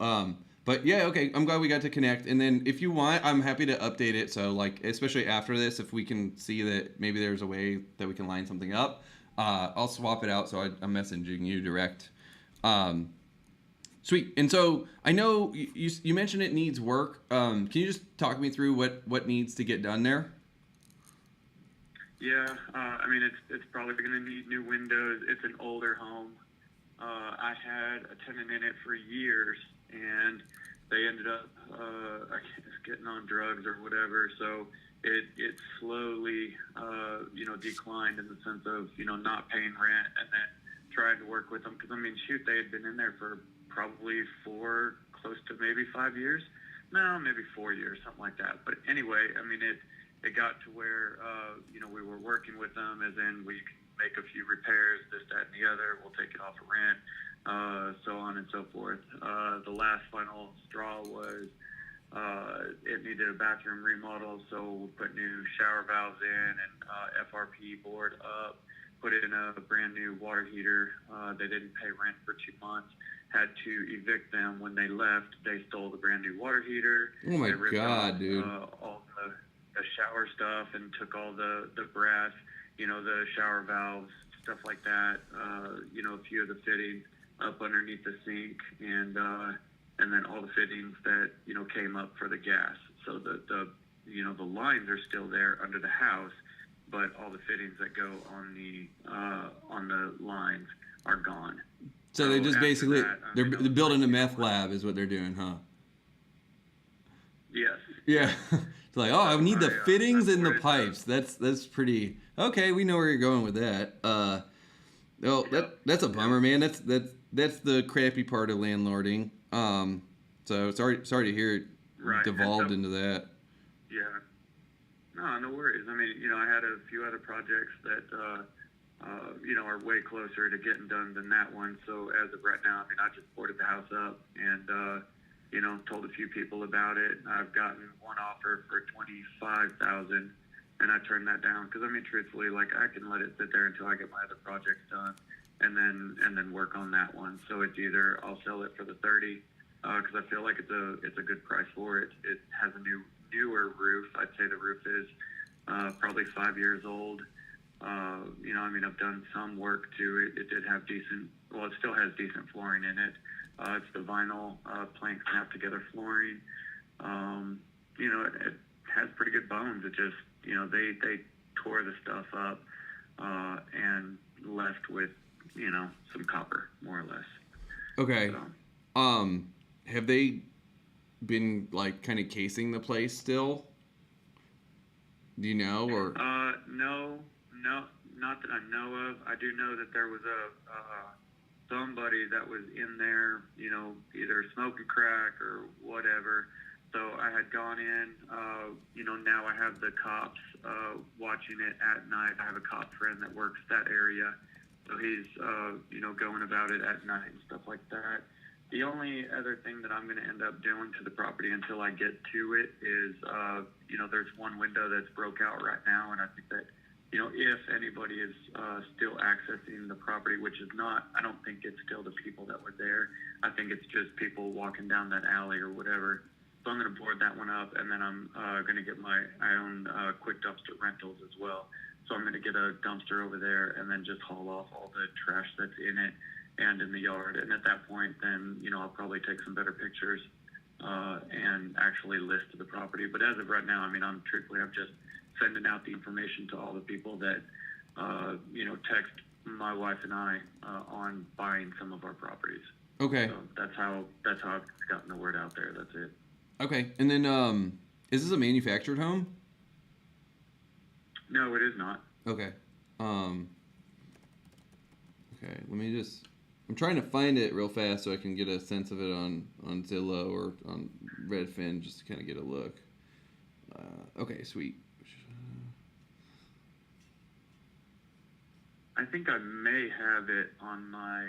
But yeah, okay, I'm glad we got to connect. And then if you want, I'm happy to update it. So like, especially after this, if we can see that maybe there's a way that we can line something up, I'll swap it out. So I'm messaging you direct. Sweet. And so I know you mentioned it needs work. Can you just talk me through what needs to get done there? Yeah, I mean, it's probably going to need new windows. It's an older home. I had a tenant in it for years, and they ended up, I guess, getting on drugs or whatever. So it slowly, declined in the sense of, not paying rent, and then trying to work with them. Because, I mean, shoot, they had been in there for probably close to maybe 5 years. No, maybe 4 years, something like that. But anyway, I mean, it got to where, we were working with them, as in we can make a few repairs, this, that, and the other. We'll take it off of rent. so on and so forth. The last final straw was it needed a bathroom remodel, so we put new shower valves in and FRP board up, put in a brand new water heater. They didn't pay rent for 2 months. Had to evict them when they left. They stole the brand new water heater. Oh my They ripped God, off, dude. all the shower stuff and took all the brass, the shower valves, stuff like that. A few of the fittings up underneath the sink, and then all the fittings that came up for the gas. So the lines are still there under the house, but all the fittings that go on the lines are gone. So they just after basically that, they're building a meth like, lab is what they're doing, huh? Yes. Yeah. It's like, oh, I need the I, fittings and the reported pipes. That's pretty okay. We know where you're going with that. That's a bummer, man. That's the crappy part of landlording. So sorry to hear it Right. devolved And into that. Yeah. No worries. I mean, I had a few other projects that, are way closer to getting done than that one. So as of right now, I mean, I just boarded the house up and, told a few people about it. I've gotten one offer for $25,000, and I turned that down because, I mean, truthfully, like, I can let it sit there until I get my other projects done, and then work on that one. So it's either I'll sell it for the 30, because I feel like it's a good price for it. It has a newer roof. I'd say the roof is probably 5 years old. I've done some work to it. It did have it still has decent flooring in it. It's the vinyl plank snap together flooring. It has pretty good bones. It just, they tore the stuff up and left with, some copper, more or less. Okay. So, Have they been like kind of casing the place still? Do you know, or? No, not that I know of. I do know that there was somebody that was in there, either smoking crack or whatever. So I had gone in, now I have the cops watching it at night. I have a cop friend that works that area. So he's, going about it at night and stuff like that. The only other thing that I'm going to end up doing to the property until I get to it is, there's one window that's broke out right now, and I think that, if anybody is still accessing the property, which is not, I don't think it's still the people that were there. I think it's just people walking down that alley or whatever. So I'm going to board that one up, and then I'm going to get my own quick dumpster rentals as well. So I'm going to get a dumpster over there and then just haul off all the trash that's in it and in the yard. And at that point, then, I'll probably take some better pictures and actually list the property. But as of right now, I mean, I'm just sending out the information to all the people that, text my wife and I on buying some of our properties. Okay. So that's how I've gotten the word out there. That's it. Okay. And then, is this a manufactured home? No, it is not. Okay. Okay. I'm trying to find it real fast so I can get a sense of it on Zillow or on Redfin just to kind of get a look. Okay, sweet. I think I may have it on my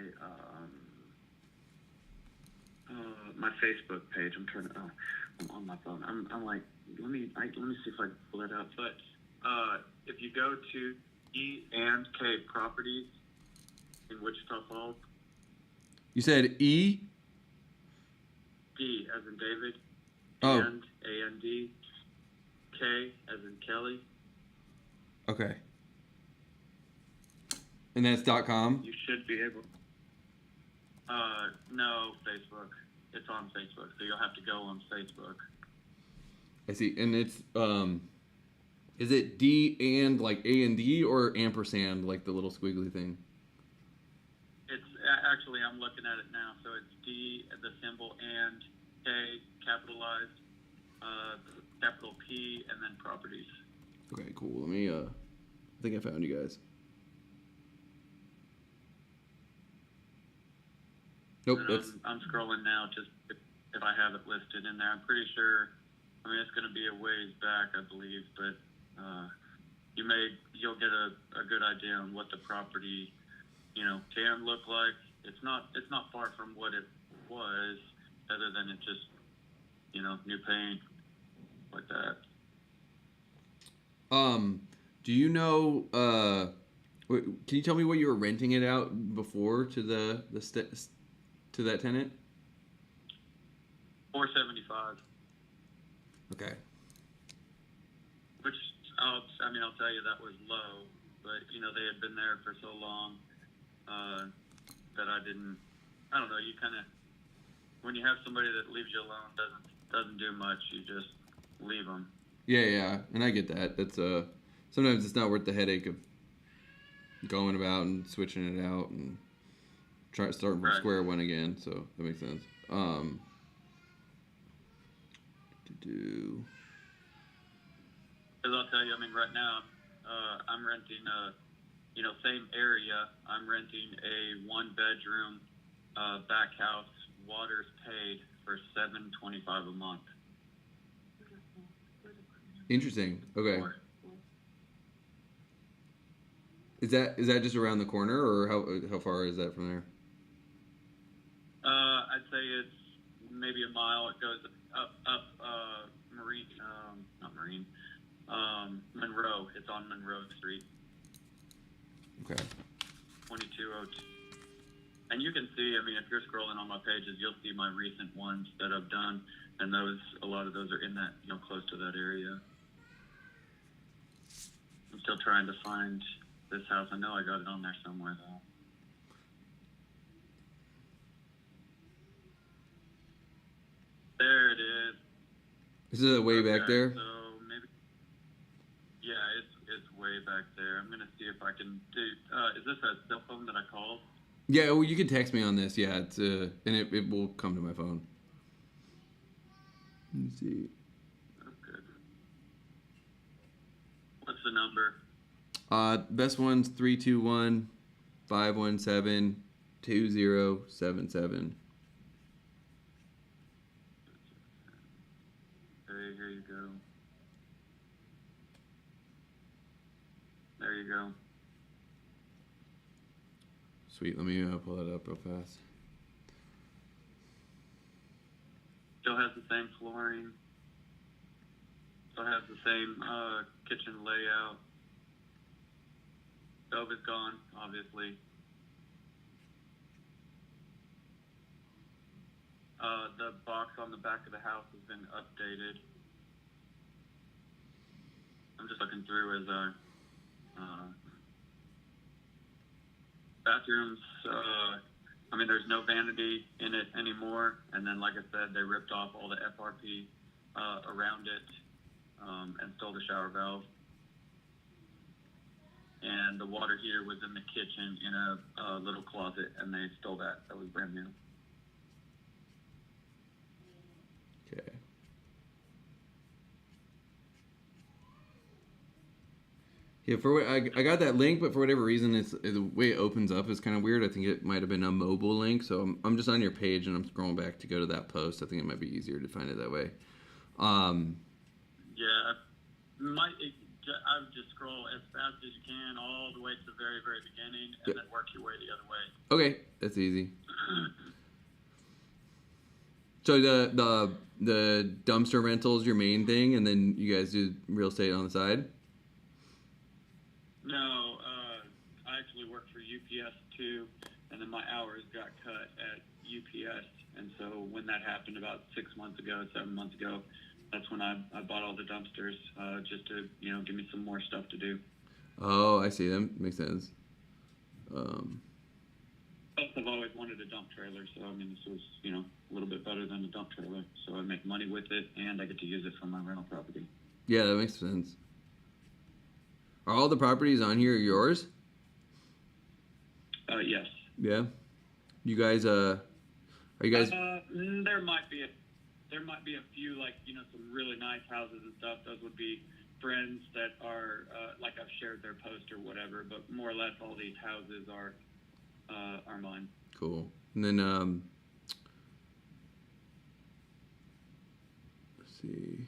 my Facebook page. I'm on my phone. I'm like, let me see if I can pull it up. But if you go to E&K Properties in Wichita Falls, You said E? D as in David, Oh. and A-N-D, K as in Kelly. Okay. And that's .com? You should be able. No, Facebook. It's on Facebook, so you'll have to go on Facebook. I see. And it's is it D and like A and D or ampersand like the little squiggly thing? It's actually, I'm looking at it now, so it's D, the symbol, and K, capitalized, capital P, and then properties. Okay, cool. Let me I think I found you guys. Nope, And that's I'm scrolling now, just if I have it listed in there. I'm pretty sure. I mean, it's going to be a ways back, I believe, but you'll get a good idea on what the property, can look like it's not far from what it was, other than it just, new paint like that. Do you know? Can you tell me what you were renting it out before to to that tenant? $475, Okay. which I'll tell you that was low, but they had been there for so long that I don't know. You kind of, when you have somebody that leaves you alone, doesn't do much, you just leave them. Yeah, and I get that. That's sometimes it's not worth the headache of going about and switching it out and try to start from Right. square one again. So that makes sense. Because I'll tell you, right now, I'm renting same area. I'm renting a 1-bedroom back house, water's paid, for $725 a month. Interesting. Okay. Or- Is that just around the corner, or how far is that from there? I'd say it's maybe a mile. It goes up Monroe. It's on Monroe Street, Okay. 2202. And you can see, if you're scrolling on my pages, you'll see my recent ones that I've done, and a lot of those are in that, close to that area. I'm still trying to find this house. I know I got it on there somewhere though. There it is. Is it way back Okay, there? So maybe, yeah, it's way back there. I'm gonna see if I can do. Is this a cell phone that I called? Yeah. Well, you can text me on this. Yeah. It's and it will come to my phone. Let me see. Okay. What's the number? Best one's 321-517-2077. Okay, here you go. There you go. Sweet. Let me pull that up real fast. Still has the same flooring. Still has the same kitchen layout. Stove is gone, obviously. The box on the back of the house has been updated. I'm just looking through as bathrooms. There's no vanity in it anymore. And then, like I said, they ripped off all the FRP around it and stole the shower valve. And the water heater was in the kitchen in a little closet, and they stole that. That was brand new. Okay. Yeah, I got that link, but for whatever reason, it's the way it opens up is kind of weird. I think it might have been a mobile link, so I'm just on your page and I'm scrolling back to go to that post. I think it might be easier to find it that way. Yeah, I would just scroll as fast as you can all the way to the very, very beginning, and then work your way the other way. Okay, that's easy. So the dumpster rental is your main thing, and then you guys do real estate on the side? No, I actually worked for UPS too, and then my hours got cut at UPS, and so when that happened about 7 months ago, that's when I bought all the dumpsters, just to, give me some more stuff to do. Oh, I see. That makes sense. I've always wanted a dump trailer, so this was, a little bit better than a dump trailer. So I make money with it, and I get to use it for my rental property. Yeah, that makes sense. Are all the properties on here yours? Yes. Yeah. You guys, are you guys? There might be a few, like, some really nice houses and stuff. Those would be friends that are, like, I've shared their post or whatever, but more or less all these houses are mine. Cool. And then, let's see.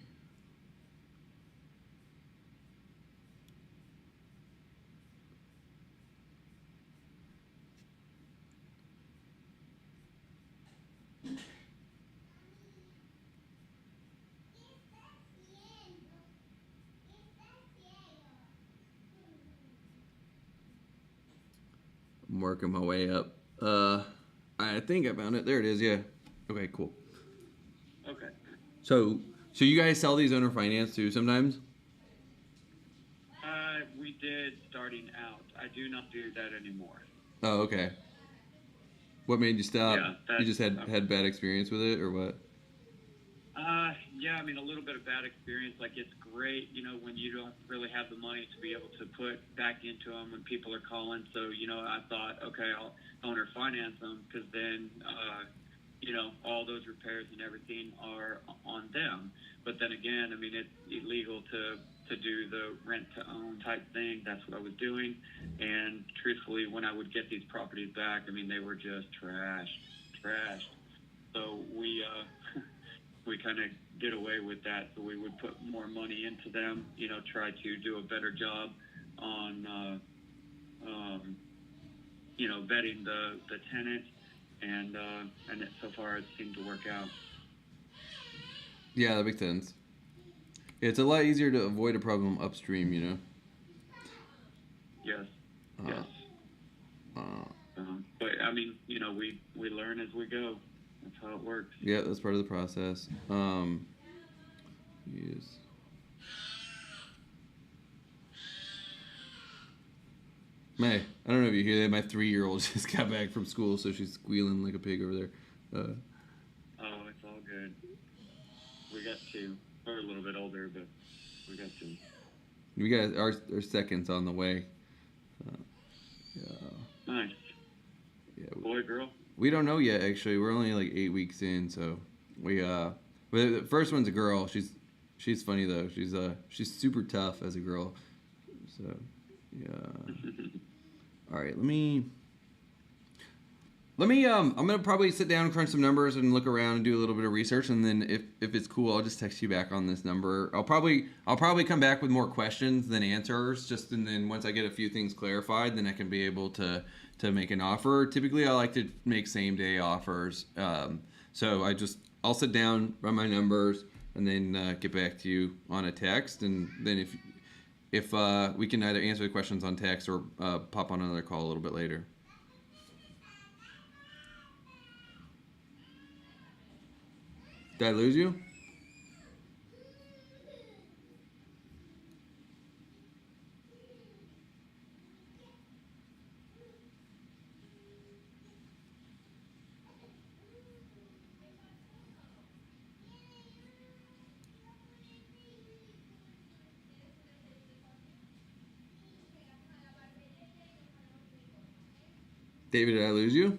I'm working my way up. I think I found it. There it is. Yeah. Okay. Cool. Okay. So you guys sell these owner finance too sometimes? We did starting out. I do not do that anymore. Oh, okay. What made you stop? Yeah, You just had bad experience with it, or what? Yeah, I mean, a little bit of bad experience. Like, it's great, when you don't really have the money to be able to put back into them when people are calling. So, I thought, okay, I'll owner finance them, because then, all those repairs and everything are on them. But then again, I mean, it's illegal to do the rent to own type thing. That's what I was doing. And truthfully, when I would get these properties back, I mean, they were just trashed. So we kind of did away with that. So we would put more money into them, try to do a better job on, vetting the tenant. And so far it seemed to work out. Yeah, that makes sense. It's a lot easier to avoid a problem upstream, Yes. Yes. But I mean, we learn as we go. That's how it works. Yeah, that's part of the process. Yes. May, I don't know if you hear that. My 3-year-old just got back from school, so she's squealing like a pig over there. Oh, it's all good. We got 2. We're a little bit older, but we got 2. We got our second's on the way. Yeah. Nice. Yeah. Boy, girl? We don't know yet. Actually, we're only like 8 weeks in, so we But the first one's a girl. She's funny though. She's super tough as a girl. So yeah. All right, let me I'm gonna probably sit down and crunch some numbers and look around and do a little bit of research, and then if it's cool, I'll just text you back on this number. I'll probably come back with more questions than answers, and then once I get a few things clarified, then I can be able to make an offer. Typically I like to make same day offers. So I'll sit down, run my numbers, and then get back to you on a text, and then if we can either answer the questions on text or pop on another call a little bit later. Did I lose you? David, did I lose you?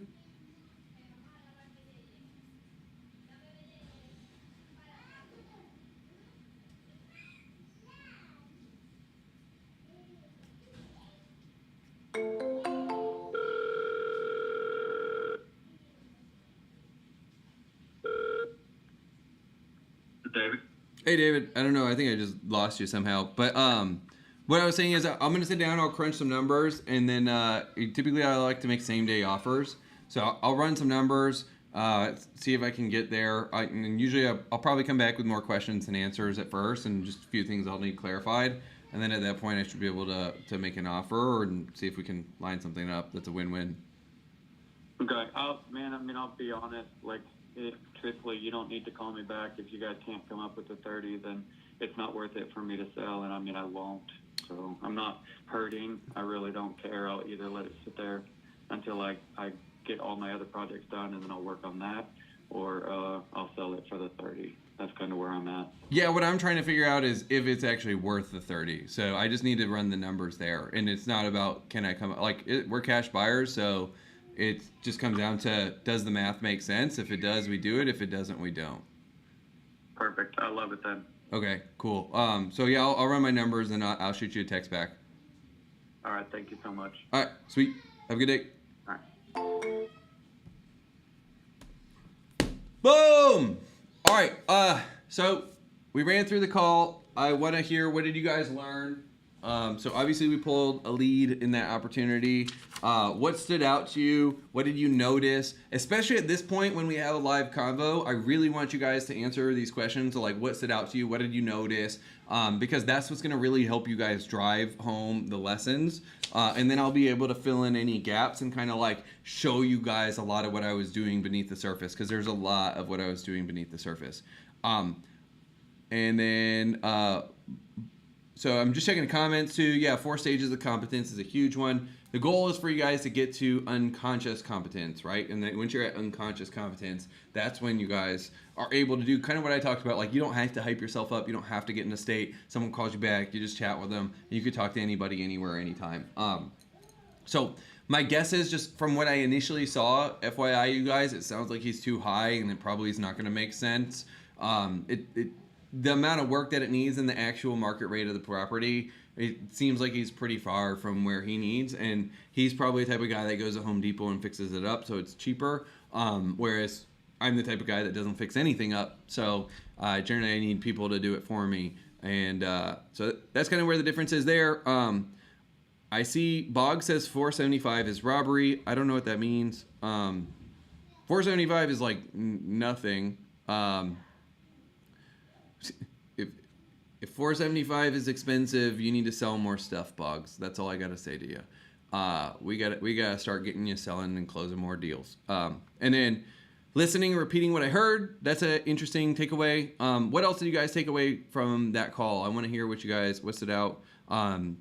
David? Hey, David. I don't know. I think I just lost you somehow. But what I was saying is I'm going to sit down, I'll crunch some numbers, and then typically I like to make same-day offers. So I'll run some numbers, see if I can get there. And usually I'll probably come back with more questions and answers at first, and just a few things I'll need clarified. And then at that point, I should be able to make an offer and see if we can line something up that's a win-win. Okay. I'll be honest. Truthfully, you don't need to call me back. If you guys can't come up with the 30, then it's not worth it for me to sell, and I won't. So I'm not hurting. I really don't care. I'll either let it sit there until I get all my other projects done, and then I'll work on that, or I'll sell it for the 30. That's kind of where I'm at. Yeah, what I'm trying to figure out is if it's actually worth the 30. So I just need to run the numbers there, and it's not about can I come we're cash buyers, so it just comes down to does the math make sense? If it does, we do it. If it doesn't, we don't. Perfect. I love it then. Okay, cool. So yeah, I'll run my numbers and I'll shoot you a text back. All right. Thank you so much. All right, sweet. Have a good day. All right. Boom! All right, so we ran through the call. I want to hear, what did you guys learn? So obviously we pulled a lead in that opportunity. What stood out to you? What did you notice? Especially at this point when we have a live convo, I really want you guys to answer these questions. So like, what stood out to you? What did you notice? Because that's what's going to really help you guys drive home the lessons. And then I'll be able to fill in any gaps and kind of like show you guys a lot of what I was doing beneath the surface, because there's a lot of what I was doing beneath the surface. And then, so I'm just checking the comments too. Yeah, 4 stages of competence is a huge one. The goal is for you guys to get to unconscious competence, right? And then once you're at unconscious competence, that's when you guys are able to do kind of what I talked about. Like, you don't have to hype yourself up. You don't have to get in a state. Someone calls you back. You just chat with them. You could talk to anybody, anywhere, anytime. So my guess is, just from what I initially saw, FYI, you guys, it sounds like he's too high, and it probably is not going to make sense. The amount of work that it needs and the actual market rate of the property, it seems like he's pretty far from where he needs, and he's probably the type of guy that goes to Home Depot and fixes it up so it's cheaper, whereas I'm the type of guy that doesn't fix anything up, so generally I need people to do it for me, and so that's kind of where the difference is there. I see Bog says 475 is robbery. I don't know what that means. 475 is like nothing. If 475 is expensive, you need to sell more stuff, Boggs. That's all I gotta say to you. We gotta start getting you selling and closing more deals. And then listening and repeating what I heard. That's an interesting takeaway. What else did you guys take away from that call? I want to hear what stood out.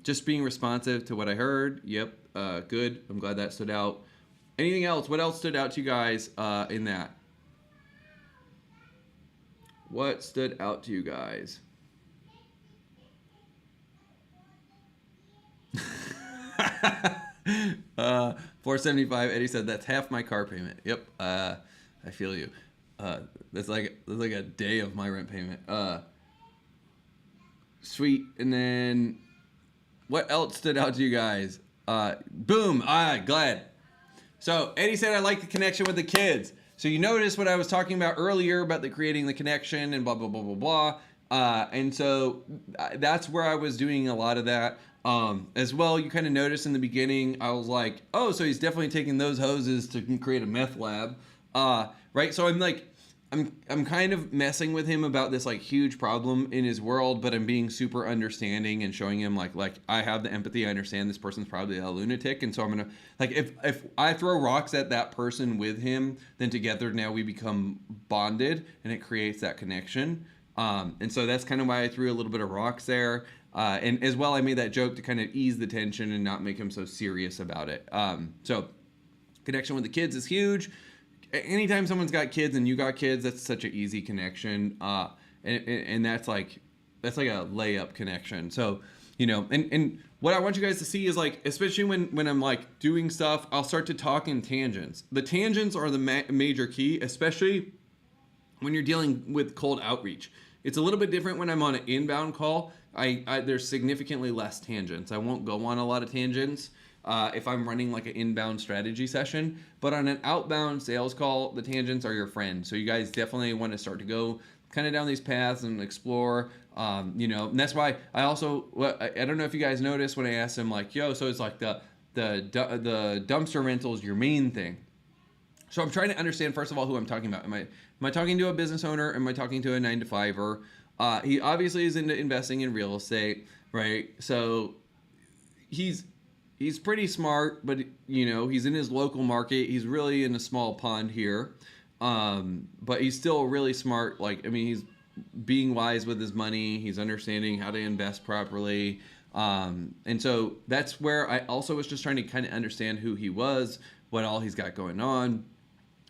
Just being responsive to what I heard. Yep. Good. I'm glad that stood out. Anything else? What else stood out to you guys in that? What stood out to you guys? 475. Eddie said that's half my car payment. Yep. I feel you. That's like a day of my rent payment. Sweet. And then what else stood out to you guys? Boom. Glad. So Eddie said, I like the connection with the kids. So you notice what I was talking about earlier about creating the connection and blah, blah, blah, blah, blah. And so that's where I was doing a lot of that. As well, you kind of noticed in the beginning, I was like, oh, so he's definitely taking those hoses to create a meth lab. Right. So I'm kind of messing with him about this like huge problem in his world, but I'm being super understanding and showing him like I have the empathy. I understand this person's probably a lunatic. And so I'm going to like, if I throw rocks at that person with him, then together now we become bonded and it creates that connection. And so that's kind of why I threw a little bit of rocks there. And as well, I made that joke to kind of ease the tension and not make him so serious about it. So connection with the kids is huge. Anytime someone's got kids and you got kids, that's such an easy connection. And that's like a layup connection. So, and what I want you guys to see is like, especially when I'm like doing stuff, I'll start to talk in tangents. The tangents are the major key, especially when you're dealing with cold outreach. It's a little bit different when I'm on an inbound call. There's significantly less tangents. I won't go on a lot of tangents if I'm running like an inbound strategy session. But on an outbound sales call, the tangents are your friend. So you guys definitely want to start to go kind of down these paths and explore. And that's why I also, I don't know if you guys noticed when I asked him like, yo, so it's like the dumpster rental is your main thing. So I'm trying to understand, first of all, who I'm talking about. Am I talking to a business owner? Am I talking to a 9-to-5er? He obviously is into investing in real estate, right? So he's pretty smart, but he's in his local market. He's really in a small pond here, but he's still really smart. He's being wise with his money. He's understanding how to invest properly. And so that's where I also was just trying to kind of understand who he was, what all he's got going on.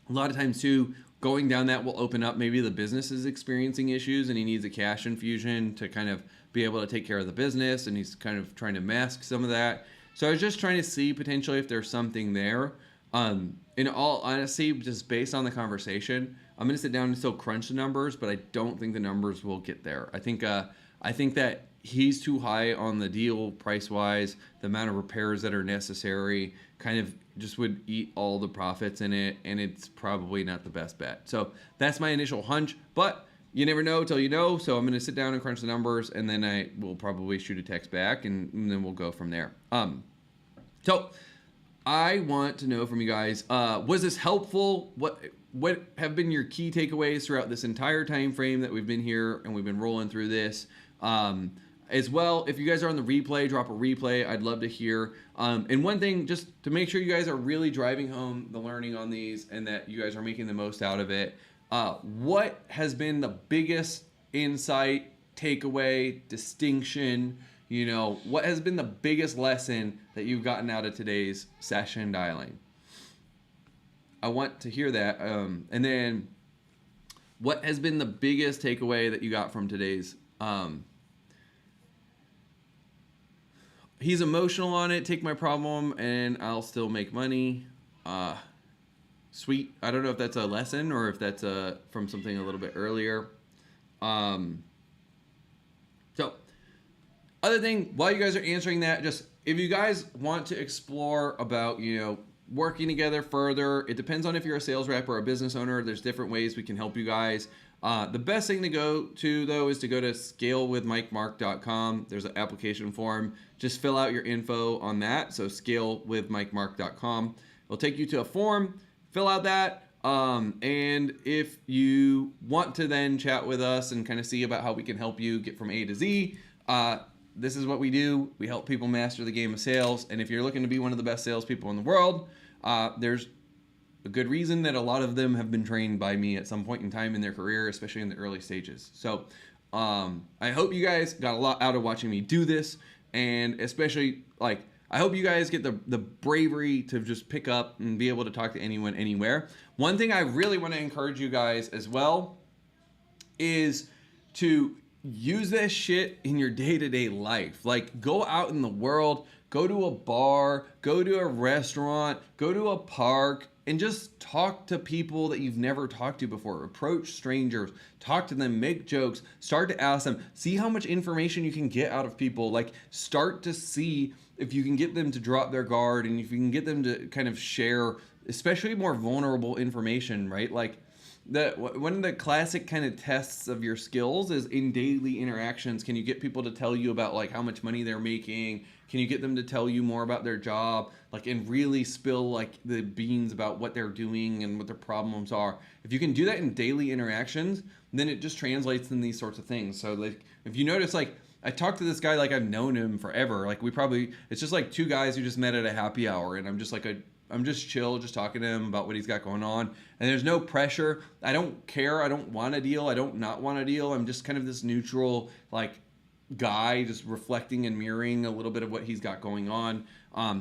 A lot of times too, going down that will open up maybe the business is experiencing issues and he needs a cash infusion to kind of be able to take care of the business, and he's kind of trying to mask some of that. So I was just trying to see potentially if there's something there. In all honesty, just based on the conversation, I'm going to sit down and still crunch the numbers, but I don't think the numbers will get there. I think that he's too high on the deal price-wise. The amount of repairs that are necessary kind of just would eat all the profits in it, and it's probably not the best bet. So that's my initial hunch. But, you never know till you know. So I'm going to sit down and crunch the numbers, and then I will probably shoot a text back, and then we'll go from there. So I want to know from you guys, was this helpful? What have been your key takeaways throughout this entire time frame that we've been here and we've been rolling through this? As well, if you guys are on the replay, drop a replay. I'd love to hear. And one thing, just to make sure you guys are really driving home the learning on these and that you guys are making the most out of it. What has been the biggest insight, takeaway, distinction? What has been the biggest lesson that you've gotten out of today's session dialing? I want to hear that. And then what has been the biggest takeaway that you got from today's? He's emotional on it. Take my problem and I'll still make money. Sweet. I don't know if that's a lesson or if that's from something a little bit earlier. So, other thing, while you guys are answering that, just if you guys want to explore about, working together further, it depends on if you're a sales rep or a business owner. There's different ways we can help you guys. The best thing to go to, though, is to go to scalewithmikemark.com. There's an application form. Just fill out your info on that. So scalewithmikemark.com. It'll take you to a form. Fill out that. And if you want to then chat with us and kind of see about how we can help you get from A to Z, this is what we do. We help people master the game of sales. And if you're looking to be one of the best salespeople in the world, there's a good reason that a lot of them have been trained by me at some point in time in their career, especially in the early stages. So I hope you guys got a lot out of watching me do this. And especially, I hope you guys get the bravery to just pick up and be able to talk to anyone, anywhere. One thing I really want to encourage you guys as well is to use this shit in your day-to-day life. Go out in the world, go to a bar, go to a restaurant, go to a park, and just talk to people that you've never talked to before. Approach strangers, talk to them, make jokes, start to ask them, see how much information you can get out of people. Start to see if you can get them to drop their guard and if you can get them to kind of share, especially more vulnerable information, right? One of the classic kind of tests of your skills is in daily interactions. Can you get people to tell you about how much money they're making? Can you get them to tell you more about their job? And really spill the beans about what they're doing and what their problems are. If you can do that in daily interactions, then it just translates in these sorts of things. So if you notice, I talked to this guy I've known him forever. It's just two guys who just met at a happy hour, and I'm just chill, just talking to him about what he's got going on. And there's no pressure. I don't care. I don't want a deal. I don't not want a deal. I'm just kind of this neutral, guy just reflecting and mirroring a little bit of what he's got going on.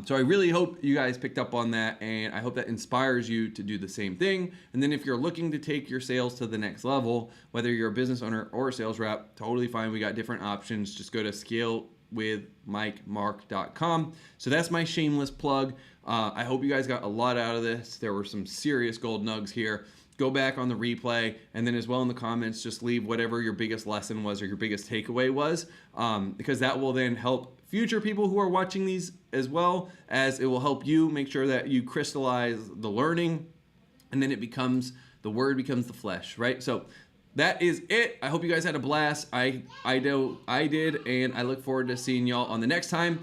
So I really hope you guys picked up on that, and I hope that inspires you to do the same thing. And then if you're looking to take your sales to the next level, whether you're a business owner or a sales rep, totally fine. We got different options. Just go to scalewithmikemark.com. So that's my shameless plug. I hope you guys got a lot out of this. There were some serious gold nugs here. Go back on the replay, and then as well in the comments, just leave whatever your biggest lesson was or your biggest takeaway was, because that will then help future people who are watching these, as well as it will help you make sure that you crystallize the learning, and then the word becomes the flesh, right? So that is it. I hope you guys had a blast. I know I did, and I look forward to seeing y'all on the next time.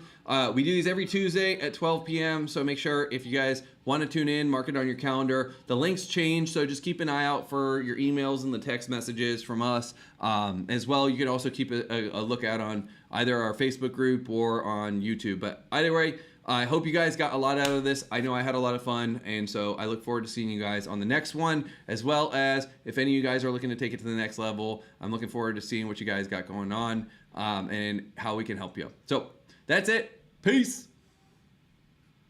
We do these every Tuesday at 12 p.m. So make sure if you guys want to tune in, mark it on your calendar. The links change, so just keep an eye out for your emails and the text messages from us. As well, you can also keep a lookout on either our Facebook group or on YouTube. But either way, I hope you guys got a lot out of this. I know I had a lot of fun, and so I look forward to seeing you guys on the next one, as well as if any of you guys are looking to take it to the next level, I'm looking forward to seeing what you guys got going on and how we can help you. So that's it. Peace.